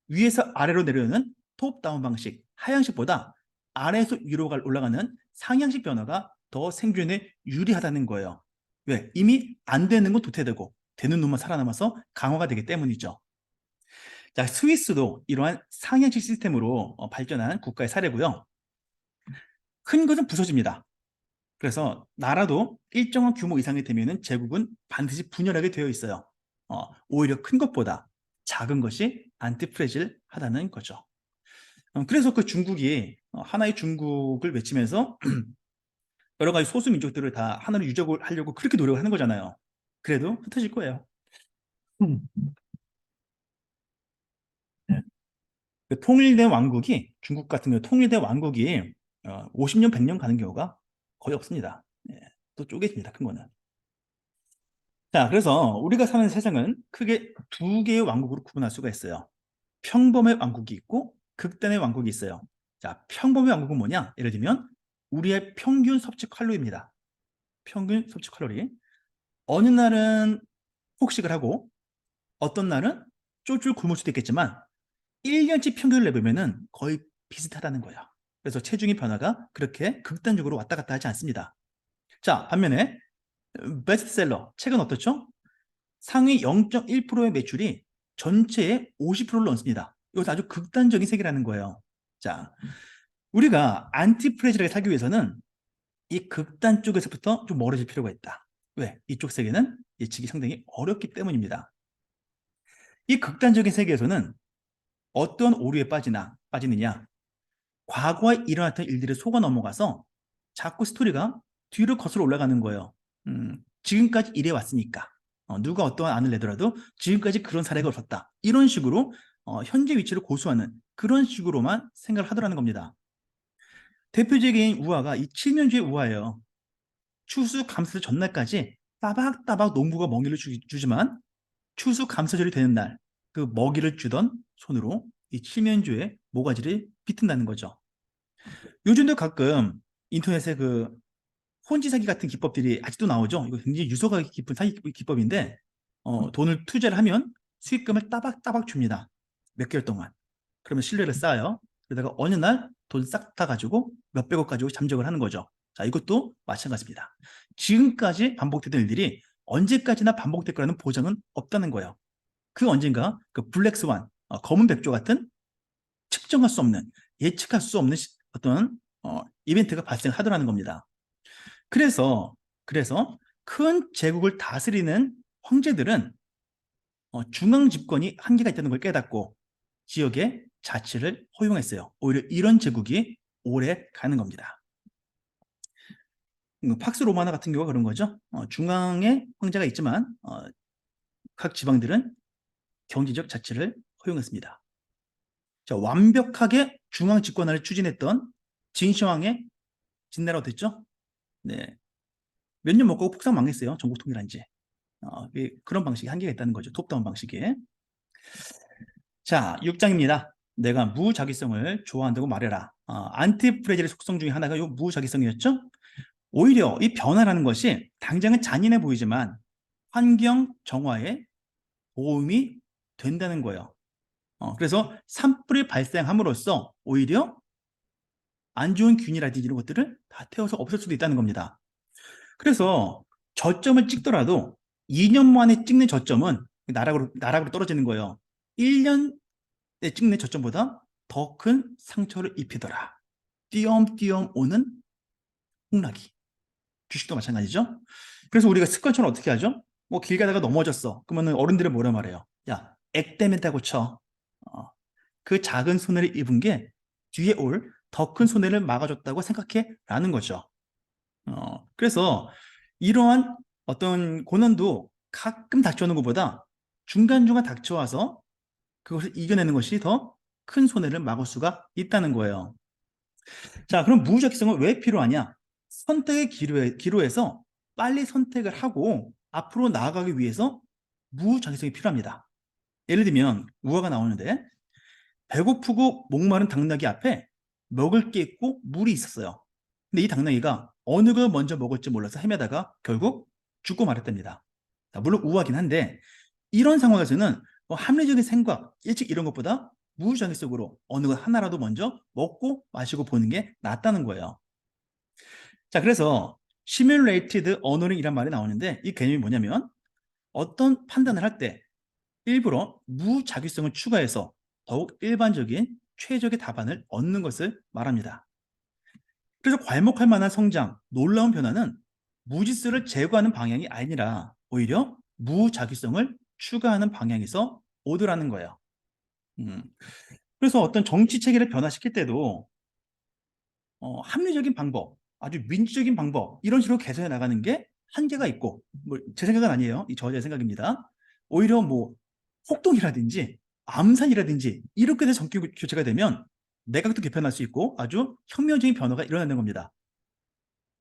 위에서 아래로 내려오는 톱다운 방식, 하향식보다 아래에서 위로 올라가는 상향식 변화가 더 생존에 유리하다는 거예요. 왜? 이미 안 되는 건 도태되고 되는 놈만 살아남아서 강화가 되기 때문이죠. 자, 스위스도 이러한 상향식 시스템으로 발전한 국가의 사례고요. 큰 것은 부서집니다. 그래서 나라도 일정한 규모 이상이 되면은 제국은 반드시 분열하게 되어 있어요. 오히려 큰 것보다 작은 것이 안티프레질하다는 거죠. 그래서 그 중국이 하나의 중국을 외치면서 여러 가지 소수 민족들을 다 하나로 유적을 하려고 그렇게 노력을 하는 거잖아요. 그래도 흩어질 거예요. 음. 네. 그 통일된 왕국이 중국 같은 경우 통일된 왕국이 50년, 100년 가는 경우가 거의 없습니다. 예, 또 쪼개집니다. 큰 거는. 자, 그래서 우리가 사는 세상은 크게 두 개의 왕국으로 구분할 수가 있어요. 평범의 왕국이 있고 극단의 왕국이 있어요. 자, 평범의 왕국은 뭐냐? 예를 들면 우리의 평균 섭취 칼로리입니다. 평균 섭취 칼로리. 어느 날은 폭식을 하고 어떤 날은 쫄쫄 굶을 수도 있겠지만 1년치 평균을 내보면은 거의 비슷하다는 거야. 그래서 체중의 변화가 그렇게 극단적으로 왔다 갔다 하지 않습니다. 자, 반면에 베스트셀러 책은 어떻죠? 상위 0.1%의 매출이 전체의 50%를 넘습니다. 이것도 아주 극단적인 세계라는 거예요. 자, 우리가 안티프레질하게 살기 위해서는 이 극단 쪽에서부터 좀 멀어질 필요가 있다. 왜? 이쪽 세계는 예측이 상당히 어렵기 때문입니다. 이 극단적인 세계에서는 어떤 오류에 빠지느냐? 과거에 일어났던 일들을 속아 넘어가서 자꾸 스토리가 뒤로 거슬러 올라가는 거예요. 지금까지 이래 왔으니까 누가 어떠한 안을 내더라도 지금까지 그런 사례가 없었다. 이런 식으로 현재 위치를 고수하는 그런 식으로만 생각을 하더라는 겁니다. 대표적인 우화가 이 칠면조의 우화예요. 추수감사 전날까지 따박따박 농부가 먹이를 주지만 추수감사절이 되는 날 그 먹이를 주던 손으로 이 칠면조의 모가지를 비튼다는 거죠. 요즘도 가끔 인터넷에 그 혼지 사기 같은 기법들이 아직도 나오죠. 이거 굉장히 유서가 깊은 사기 기법인데 돈을 투자를 하면 수익금을 따박따박 줍니다. 몇 개월 동안. 그러면 신뢰를 쌓아요. 그러다가 어느 날 돈 싹 다 가지고 몇백억 가지고 잠적을 하는 거죠. 자, 이것도 마찬가지입니다. 지금까지 반복되던 일들이 언제까지나 반복될 거라는 보장은 없다는 거예요. 그 언젠가 그 블랙스완, 검은 백조 같은 측정할 수 없는, 예측할 수 없는 어떤 이벤트가 발생하더라는 겁니다. 그래서 큰 제국을 다스리는 황제들은 중앙 집권이 한계가 있다는 걸 깨닫고 지역의 자치를 허용했어요. 오히려 이런 제국이 오래 가는 겁니다. 팍스 로마나 같은 경우가 그런 거죠. 중앙에 황제가 있지만 각 지방들은 경제적 자치를 허용했습니다. 자, 완벽하게 중앙 집권화를 추진했던 진시황의 진나라가 됐죠. 네, 몇 년 못 가고 폭삭 망했어요. 전국 통일한 지. 그런 방식이 한계가 있다는 거죠. 톱다운 방식에. 자, 6장입니다. 내가 무자기성을 좋아한다고 말해라. 안티프레질의 속성 중에 하나가 이 무자기성이었죠. 오히려 이 변화라는 것이 당장은 잔인해 보이지만 환경 정화에 도움이 된다는 거예요. 그래서 산불이 발생함으로써 오히려 안 좋은 균이라든지 이런 것들을 다 태워서 없앨 수도 있다는 겁니다. 그래서 저점을 찍더라도 2년 만에 찍는 저점은 나락으로 떨어지는 거예요. 1년에 찍는 저점보다 더 큰 상처를 입히더라. 띄엄띄엄 오는 폭락이. 주식도 마찬가지죠. 그래서 우리가 습관처럼 어떻게 하죠? 뭐 길 가다가 넘어졌어. 그러면 어른들은 뭐라 말해요? 야, 액땜했다고 쳐. 그 작은 손해를 입은 게 뒤에 올 더 큰 손해를 막아줬다고 생각해 라는 거죠. 그래서 이러한 어떤 고난도 가끔 닥쳐오는 것보다 중간중간 닥쳐와서 그것을 이겨내는 것이 더 큰 손해를 막을 수가 있다는 거예요. 자, 그럼 무작위성은 왜 필요하냐? 선택의 기로에서 빨리 선택을 하고 앞으로 나아가기 위해서 무작위성이 필요합니다. 예를 들면 우화가 나오는데 배고프고 목마른 당나귀 앞에 먹을 게 있고 물이 있었어요. 근데 이 당나귀가 어느 걸 먼저 먹을지 몰라서 헤매다가 결국 죽고 말았답니다. 물론 우아하긴 한데 이런 상황에서는 합리적인 생각, 예측 이런 것보다 무작위성으로 어느 것 하나라도 먼저 먹고 마시고 보는 게 낫다는 거예요. 자, 그래서 시뮬레이티드 어너링이란 말이 나오는데 이 개념이 뭐냐면 어떤 판단을 할 때 일부러 무작위성을 추가해서 더욱 일반적인 최적의 답안을 얻는 것을 말합니다. 그래서 괄목할 만한 성장, 놀라운 변화는 무지수를 제거하는 방향이 아니라 오히려 무작위성을 추가하는 방향에서 오더라는 거예요. 그래서 어떤 정치 체계를 변화시킬 때도 합리적인 방법, 아주 민주적인 방법 이런 식으로 개선해 나가는 게 한계가 있고 제 생각은 아니에요. 이 저자의 생각입니다. 오히려 뭐 혹동이라든지 암산이라든지 이렇게 돼서 정권 교체가 되면 내각도 개편할 수 있고 아주 혁명적인 변화가 일어나는 겁니다.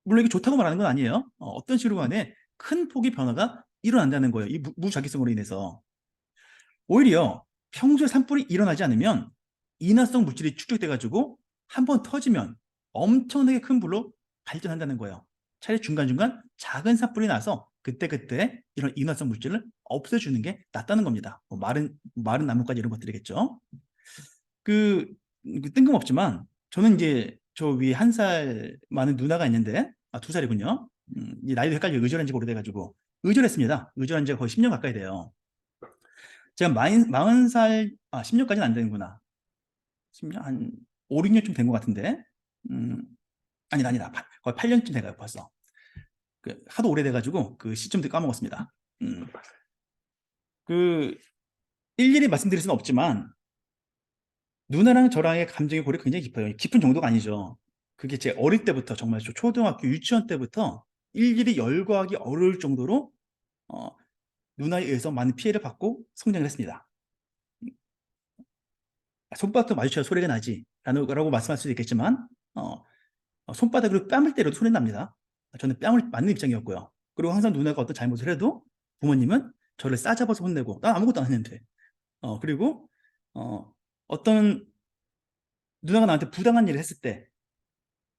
물론 이게 좋다고 말하는 건 아니에요. 어떤 식으로 간에 큰 폭의 변화가 일어난다는 거예요. 이 무작위성으로 인해서. 오히려 평소에 산불이 일어나지 않으면 인화성 물질이 축적돼가지고 한번 터지면 엄청나게 큰 불로 발전한다는 거예요. 차라리 중간중간 작은 산불이 나서 그때그때 이런 인화성 물질을 없애주는 게 낫다는 겁니다. 마른 나뭇가지 이런 것들이겠죠. 뜬금없지만 저는 이제 저 위에 1살 많은 누나가 있는데 2살이군요. 이 나이도 헷갈려 의절한 지가 오래돼가지고 의절했습니다. 의절한 지가 거의 10년 가까이 돼요. 제가 40살, 10년까지는 안 되는구나. 10년, 한 5, 6년쯤 된 것 같은데. 아니다. 거의 8년쯤 돼가요, 벌써. 하도 오래돼가지고 그 시점도 까먹었습니다. 일일이 말씀드릴 수는 없지만, 누나랑 저랑의 감정의 골이 굉장히 깊어요. 깊은 정도가 아니죠. 그게 제 어릴 때부터, 정말 초등학교, 유치원 때부터 일일이 열거하기 어려울 정도로, 누나에 의해서 많은 피해를 받고 성장을 했습니다. 손바닥도 마주쳐야 소리가 나지 라고 말씀할 수도 있겠지만 손바닥으로 뺨을 때려도 소리 납니다. 저는 뺨을 맞는 입장이었고요. 그리고 항상 누나가 어떤 잘못을 해도 부모님은 저를 싸잡아서 혼내고 난 아무것도 안 했는데 그리고 어떤 누나가 나한테 부당한 일을 했을 때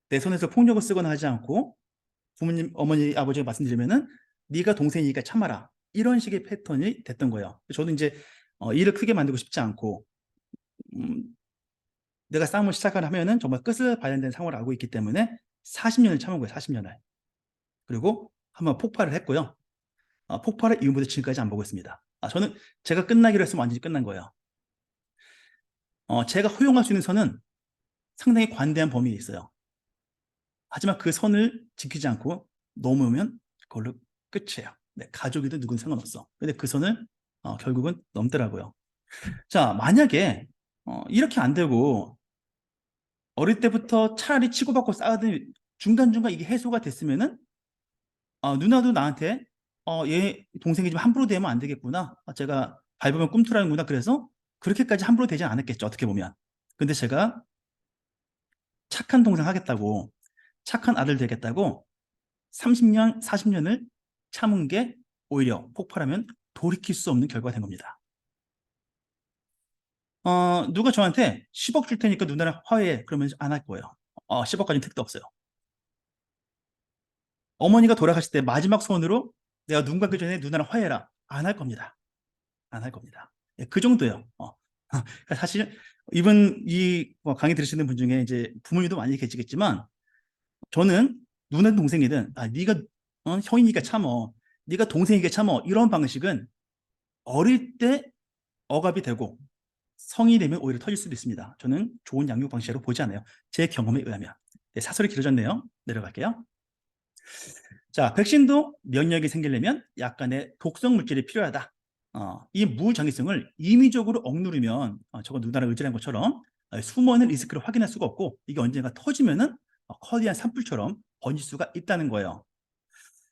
내 손에서 폭력을 쓰거나 하지 않고 부모님, 어머니, 아버지가 말씀드리면은 네가 동생이니까 참아라. 이런 식의 패턴이 됐던 거예요. 저도 이제 일을 크게 만들고 싶지 않고 음, 내가 싸움을 시작하면은 정말 끝을 봐야 되는 상황을 알고 있기 때문에 40년을 참은 거예요. 40년을. 그리고 한번 폭발을 했고요. 폭발의 이후부터 지금까지 안 보고 있습니다. 저는 제가 끝나기로 했으면 완전히 끝난 거예요. 제가 허용할 수 있는 선은 상당히 관대한 범위에 있어요. 하지만 그 선을 지키지 않고 넘으면 그걸로 끝이에요. 네, 가족이든 누군 상관없어. 근데 그 선을 결국은 넘더라고요. 자, 만약에 이렇게 안 되고 어릴 때부터 차라리 치고받고 싸우더니 중간중간 이게 해소가 됐으면은 누나도 나한테 얘 동생이 좀 함부로 대면 안 되겠구나. 제가 밟으면 꿈틀하는구나. 그래서 그렇게까지 함부로 되지 않았겠죠. 어떻게 보면. 근데 제가 착한 동생 하겠다고 착한 아들 되겠다고 30년, 40년을 참은 게 오히려 폭발하면 돌이킬 수 없는 결과가 된 겁니다. 누가 저한테 10억 줄 테니까 누나랑 화해해. 그러면 안 할 거예요. 10억까지는 택도 없어요. 어머니가 돌아가실 때 마지막 소원으로 내가 눈 감기 전에 누나랑 화해해라. 안 할 겁니다. 안 할 겁니다. 예, 그 정도예요. 그러니까 사실 이번 이 강의 들으시는 분 중에 이제 부모님도 많이 계시겠지만 저는 누나 동생이든 네가 형이니까 참어. 네가 동생이니까 참어. 이런 방식은 어릴 때 억압이 되고 성이 되면 오히려 터질 수도 있습니다. 저는 좋은 양육 방식으로 보지 않아요. 제 경험에 의하면. 네, 사설이 길어졌네요. 내려갈게요. 자, 백신도 면역이 생기려면 약간의 독성 물질이 필요하다. 이 무정기성을 임의적으로 억누르면 저거 누나랑 의지한 것처럼 숨어있는 리스크를 확인할 수가 없고 이게 언젠가 터지면은 커다란 산불처럼 번질 수가 있다는 거예요.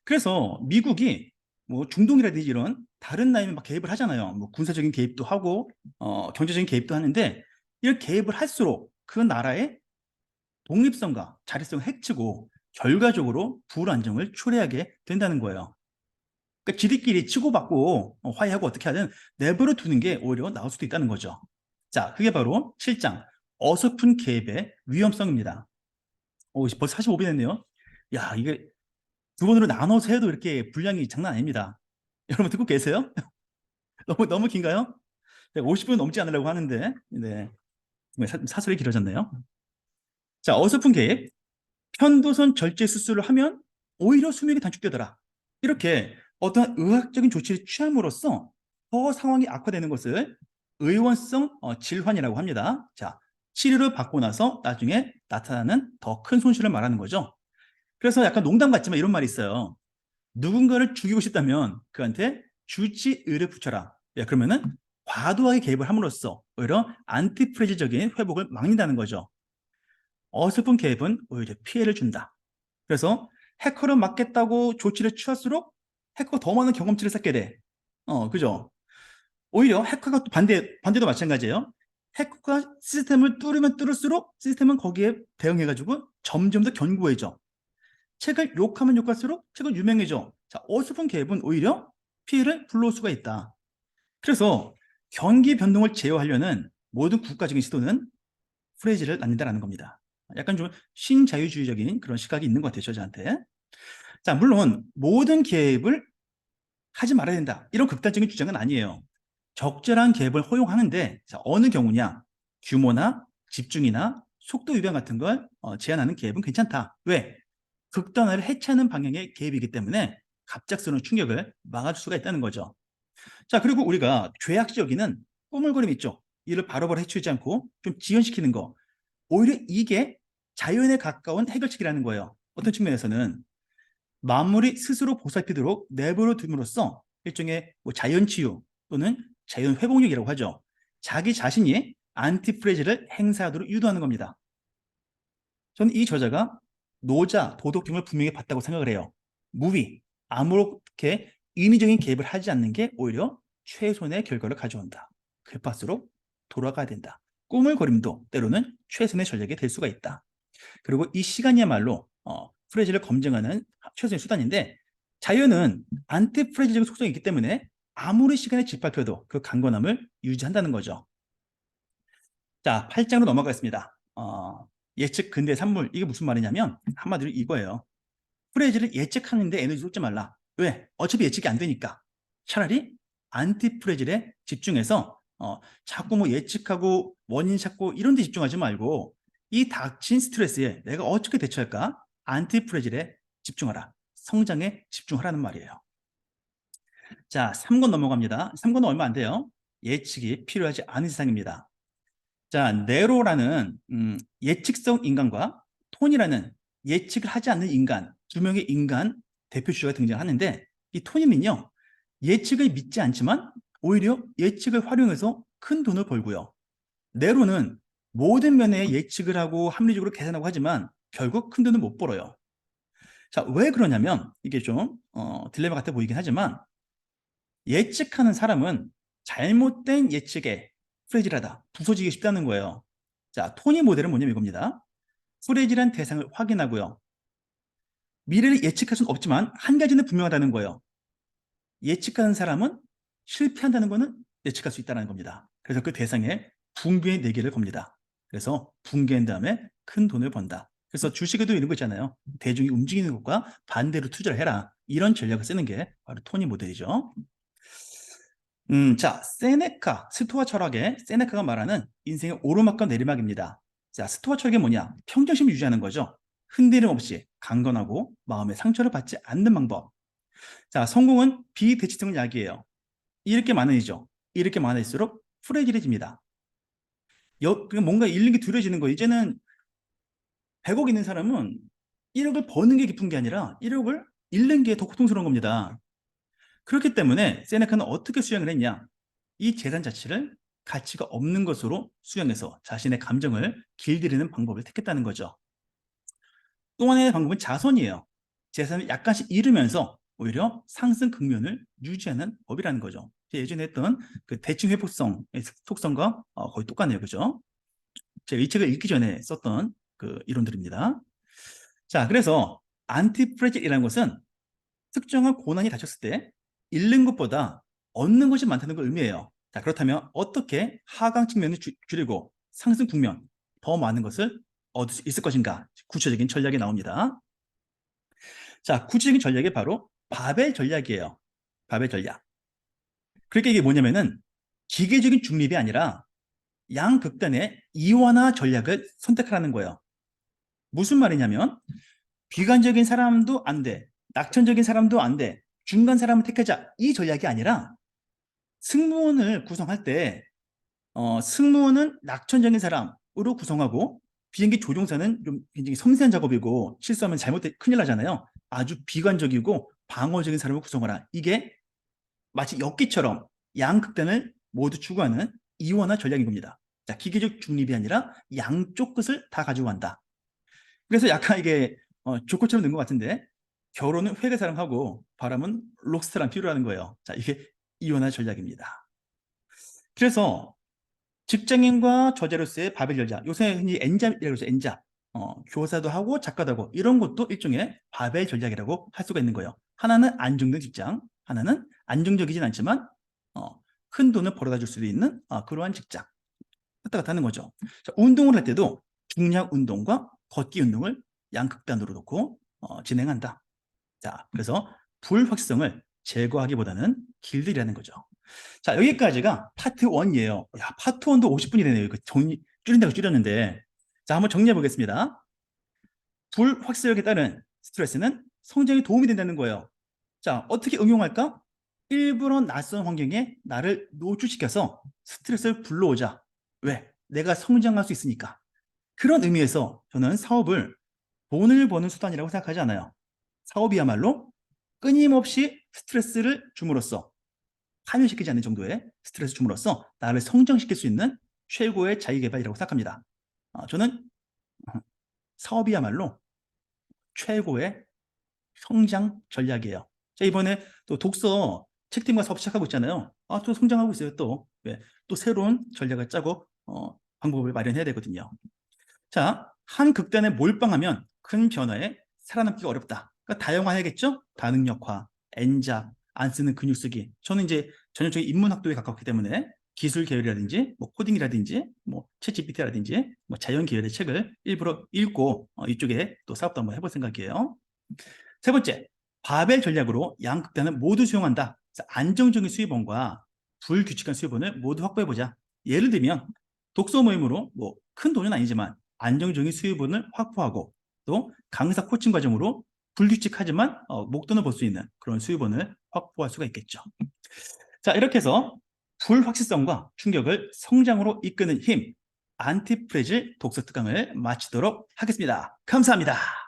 그래서 미국이 뭐 중동이라든지 이런 다른 나라에 막 개입을 하잖아요. 뭐 군사적인 개입도 하고 경제적인 개입도 하는데 이런 개입을 할수록 그 나라의 독립성과 자립성을 해치고 결과적으로 불안정을 초래하게 된다는 거예요. 그러니까 지들끼리 치고받고 화해하고 어떻게 하든 내버려 두는 게 오히려 나을 수도 있다는 거죠. 자, 그게 바로 7장 어설픈 개입의 위험성입니다. 벌써 45분 했네요. 야, 이게 두 번으로 나눠서 해도 이렇게 분량이 장난 아닙니다. 여러분 듣고 계세요? 너무 긴가요? 50분 넘지 않으려고 하는데 네, 사설이 길어졌네요. 자, 어설픈 개입. 편도선 절제 수술을 하면 오히려 수명이 단축되더라. 이렇게 어떤 의학적인 조치를 취함으로써 더 상황이 악화되는 것을 의원성 질환이라고 합니다. 자, 치료를 받고 나서 나중에 나타나는 더 큰 손실을 말하는 거죠. 그래서 약간 농담 같지만 이런 말이 있어요. 누군가를 죽이고 싶다면 그한테 주치의를 붙여라. 그러면은 과도하게 개입을 함으로써 오히려 안티프레지적인 회복을 막는다는 거죠. 어설픈 개입은 오히려 피해를 준다. 그래서 해커를 막겠다고 조치를 취할수록 해커가 더 많은 경험치를 쌓게 돼. 그죠? 오히려 해커가 또 반대도 마찬가지예요. 해커가 시스템을 뚫으면 뚫을수록 시스템은 거기에 대응해가지고 점점 더 견고해져. 책을 욕하면 욕할수록 책은 유명해져. 자, 어설픈 개입은 오히려 피해를 불러올 수가 있다. 그래서 경기 변동을 제어하려는 모든 국가적인 시도는 프레이즈를 낳는다라는 겁니다. 약간 좀 신자유주의적인 그런 시각이 있는 것 같아요, 저한테. 자, 물론 모든 개입을 하지 말아야 된다. 이런 극단적인 주장은 아니에요. 적절한 개입을 허용하는데 자, 어느 경우냐? 규모나 집중이나 속도 유변 같은 걸 제한하는 개입은 괜찮다. 왜? 극단화를 해체하는 방향의 개입이기 때문에 갑작스러운 충격을 막아줄 수가 있다는 거죠. 자, 그리고 우리가 죄악시 여기는 꾸물거림 있죠. 이를 바로바로 해치우지 않고 좀 지연시키는 거. 오히려 이게 자연에 가까운 해결책이라는 거예요. 어떤 측면에서는 만물이 스스로 보살피도록 내버려 둠으로써 일종의 뭐 자연 치유 또는 자연 회복력이라고 하죠. 자기 자신이 안티프레지를 행사하도록 유도하는 겁니다. 저는 이 저자가 노자 도덕경을 분명히 봤다고 생각을 해요. 무위, 아무렇게 인위적인 개입을 하지 않는 게 오히려 최선의 결과를 가져온다. 급할수록 돌아가야 된다. 꾸물거림도 때로는 최선의 전략이 될 수가 있다. 그리고 이 시간이야말로 프레지를 검증하는 최선의 수단인데 자연은 안티프레지적인 속성이 있기 때문에 아무리 시간이 짓밟혀도 그 강건함을 유지한다는 거죠. 자, 8장으로 넘어가겠습니다. 예측 근대 산물. 이게 무슨 말이냐면 한마디로 이거예요. 프레즈를 예측하는데 에너지 쏟지 말라. 왜? 어차피 예측이 안 되니까. 차라리 안티프레질에 집중해서 자꾸 뭐 예측하고 원인 찾고 이런 데 집중하지 말고 이 닥친 스트레스에 내가 어떻게 대처할까? 안티프레질에 집중하라. 성장에 집중하라는 말이에요. 자, 3권 넘어갑니다. 3권은 얼마 안 돼요. 예측이 필요하지 않은 세상입니다. 자, 네로라는 예측성 인간과 톤이라는 예측을 하지 않는 인간, 두 명의 인간 대표 주자가 등장하는데 이 톤이는요, 예측을 믿지 않지만 오히려 예측을 활용해서 큰 돈을 벌고요. 네로는 모든 면에 예측을 하고 합리적으로 계산하고 하지만 결국 큰 돈을 못 벌어요. 자, 왜 그러냐면 이게 좀 딜레마 같아 보이긴 하지만 예측하는 사람은 잘못된 예측에 프레질하다, 부서지기 쉽다는 거예요. 자, 토니 모델은 뭐냐면 이겁니다. 프레질한 대상을 확인하고요. 미래를 예측할 수는 없지만 한 가지는 분명하다는 거예요. 예측하는 사람은 실패한다는 것은 예측할 수 있다는 겁니다. 그래서 그 대상에 붕괴의 내기를 겁니다. 그래서 붕괴한 다음에 큰 돈을 번다. 그래서 주식에도 이런 거 있잖아요. 대중이 움직이는 것과 반대로 투자를 해라. 이런 전략을 쓰는 게 바로 토니 모델이죠. 자, 세네카, 스토아 철학의 세네카가 말하는 인생의 오르막과 내리막입니다. 자, 스토아 철학이 뭐냐? 평정심을 유지하는 거죠. 흔들림 없이 강건하고 마음의 상처를 받지 않는 방법. 자, 성공은 비대칭성을 야기해요. 이렇게 많아지죠. 이렇게 많아질수록 프레질해집니다. 뭔가 잃는 게 두려워지는 거예요. 이제는 100억 있는 사람은 1억을 버는 게 기쁜 게 아니라 1억을 잃는 게 더 고통스러운 겁니다. 그렇기 때문에 세네카는 어떻게 수양을 했냐? 이 재산 자체를 가치가 없는 것으로 수양해서 자신의 감정을 길들이는 방법을 택했다는 거죠. 또 하나의 방법은 자손이에요. 재산을 약간씩 잃으면서 오히려 상승 국면을 유지하는 법이라는 거죠. 예전에 했던 그 대칭 회복성 속성과 거의 똑같네요. 그죠? 제가 이 책을 읽기 전에 썼던 그 이론들입니다. 자, 그래서 안티프레질이라는 것은 특정한 고난이 닥쳤을 때 잃는 것보다 얻는 것이 많다는 걸 의미해요. 자, 그렇다면 어떻게 하강 측면을 줄이고 상승 국면 더 많은 것을 얻을 수 있을 것인가? 구체적인 전략이 나옵니다. 자, 구체적인 전략이 바로 바벨 전략이에요. 바벨 전략. 그러니까 이게 뭐냐면은 기계적인 중립이 아니라 양극단의 이원화 전략을 선택하라는 거예요. 무슨 말이냐면 비관적인 사람도 안 돼. 낙천적인 사람도 안 돼. 중간 사람을 택하자. 이 전략이 아니라 승무원을 구성할 때 승무원은 낙천적인 사람으로 구성하고 비행기 조종사는 좀 굉장히 섬세한 작업이고 실수하면 잘못돼 큰일 나잖아요. 아주 비관적이고 방어적인 사람을 구성하라. 이게 마치 엽기처럼 양극단을 모두 추구하는 이원화 전략인 겁니다. 자, 기계적 중립이 아니라 양쪽 끝을 다 가지고 간다. 그래서 약간 이게 조커처럼 된 것 같은데 결혼은 회계사랑하고 바람은 록스타랑 필요하는 거예요. 자, 이게 이원화 전략입니다. 그래서 직장인과 저자로서의 바벨 전략, 요새 흔히 N잡이라고 해서 N잡, 교사도 하고 작가도 하고 이런 것도 일종의 바벨 전략이라고 할 수가 있는 거예요. 하나는 안정된 직장, 하나는 안정적이진 않지만 큰 돈을 벌어다 줄 수도 있는 그러한 직장. 왔다 갔다 하는 거죠. 자, 운동을 할 때도 중량 운동과 걷기 운동을 양극단으로 놓고 진행한다. 자, 그래서 불확실성을 제거하기보다는 길들이라는 거죠. 자, 여기까지가 파트 1이에요. 야, 파트 1도 50분이 되네요. 이거 줄인다고 줄였는데. 자, 한번 정리해 보겠습니다. 불확실성에 따른 스트레스는 성장에 도움이 된다는 거예요. 자, 어떻게 응용할까? 일부러 낯선 환경에 나를 노출시켜서 스트레스를 불러오자. 왜? 내가 성장할 수 있으니까. 그런 의미에서 저는 사업을 돈을 버는 수단이라고 생각하지 않아요. 사업이야말로 끊임없이 스트레스를 줌으로써 파멸시키지 않는 정도의 스트레스 줌으로써 나를 성장시킬 수 있는 최고의 자기개발이라고 생각합니다. 저는 사업이야말로 최고의 성장 전략이에요. 자, 이번에 또 독서 책팀과 사업 시작하고 있잖아요. 또 성장하고 있어요. 또, 네, 또 새로운 전략을 짜고 방법을 마련해야 되거든요. 자, 한 극단에 몰빵하면 큰 변화에 살아남기가 어렵다. 그러니까 다양화해야겠죠? 다능력화, N잡, 안 쓰는 근육 쓰기. 저는 이제 전형적인 인문학도에 가깝기 때문에 기술 계열이라든지 뭐 코딩이라든지 뭐 챗GPT라든지 뭐 자연 계열의 책을 일부러 읽고 이쪽에 또 사업도 한번 해볼 생각이에요. 세 번째, 바벨 전략으로 양극단을 모두 수용한다. 안정적인 수입원과 불규칙한 수입원을 모두 확보해보자. 예를 들면 독서 모임으로 뭐 큰 돈은 아니지만 안정적인 수입원을 확보하고 또 강사 코칭 과정으로 불규칙하지만 목돈을 벌 수 있는 그런 수입원을 확보할 수가 있겠죠. 자, 이렇게 해서 불확실성과 충격을 성장으로 이끄는 힘, 안티프레질 독서 특강을 마치도록 하겠습니다. 감사합니다.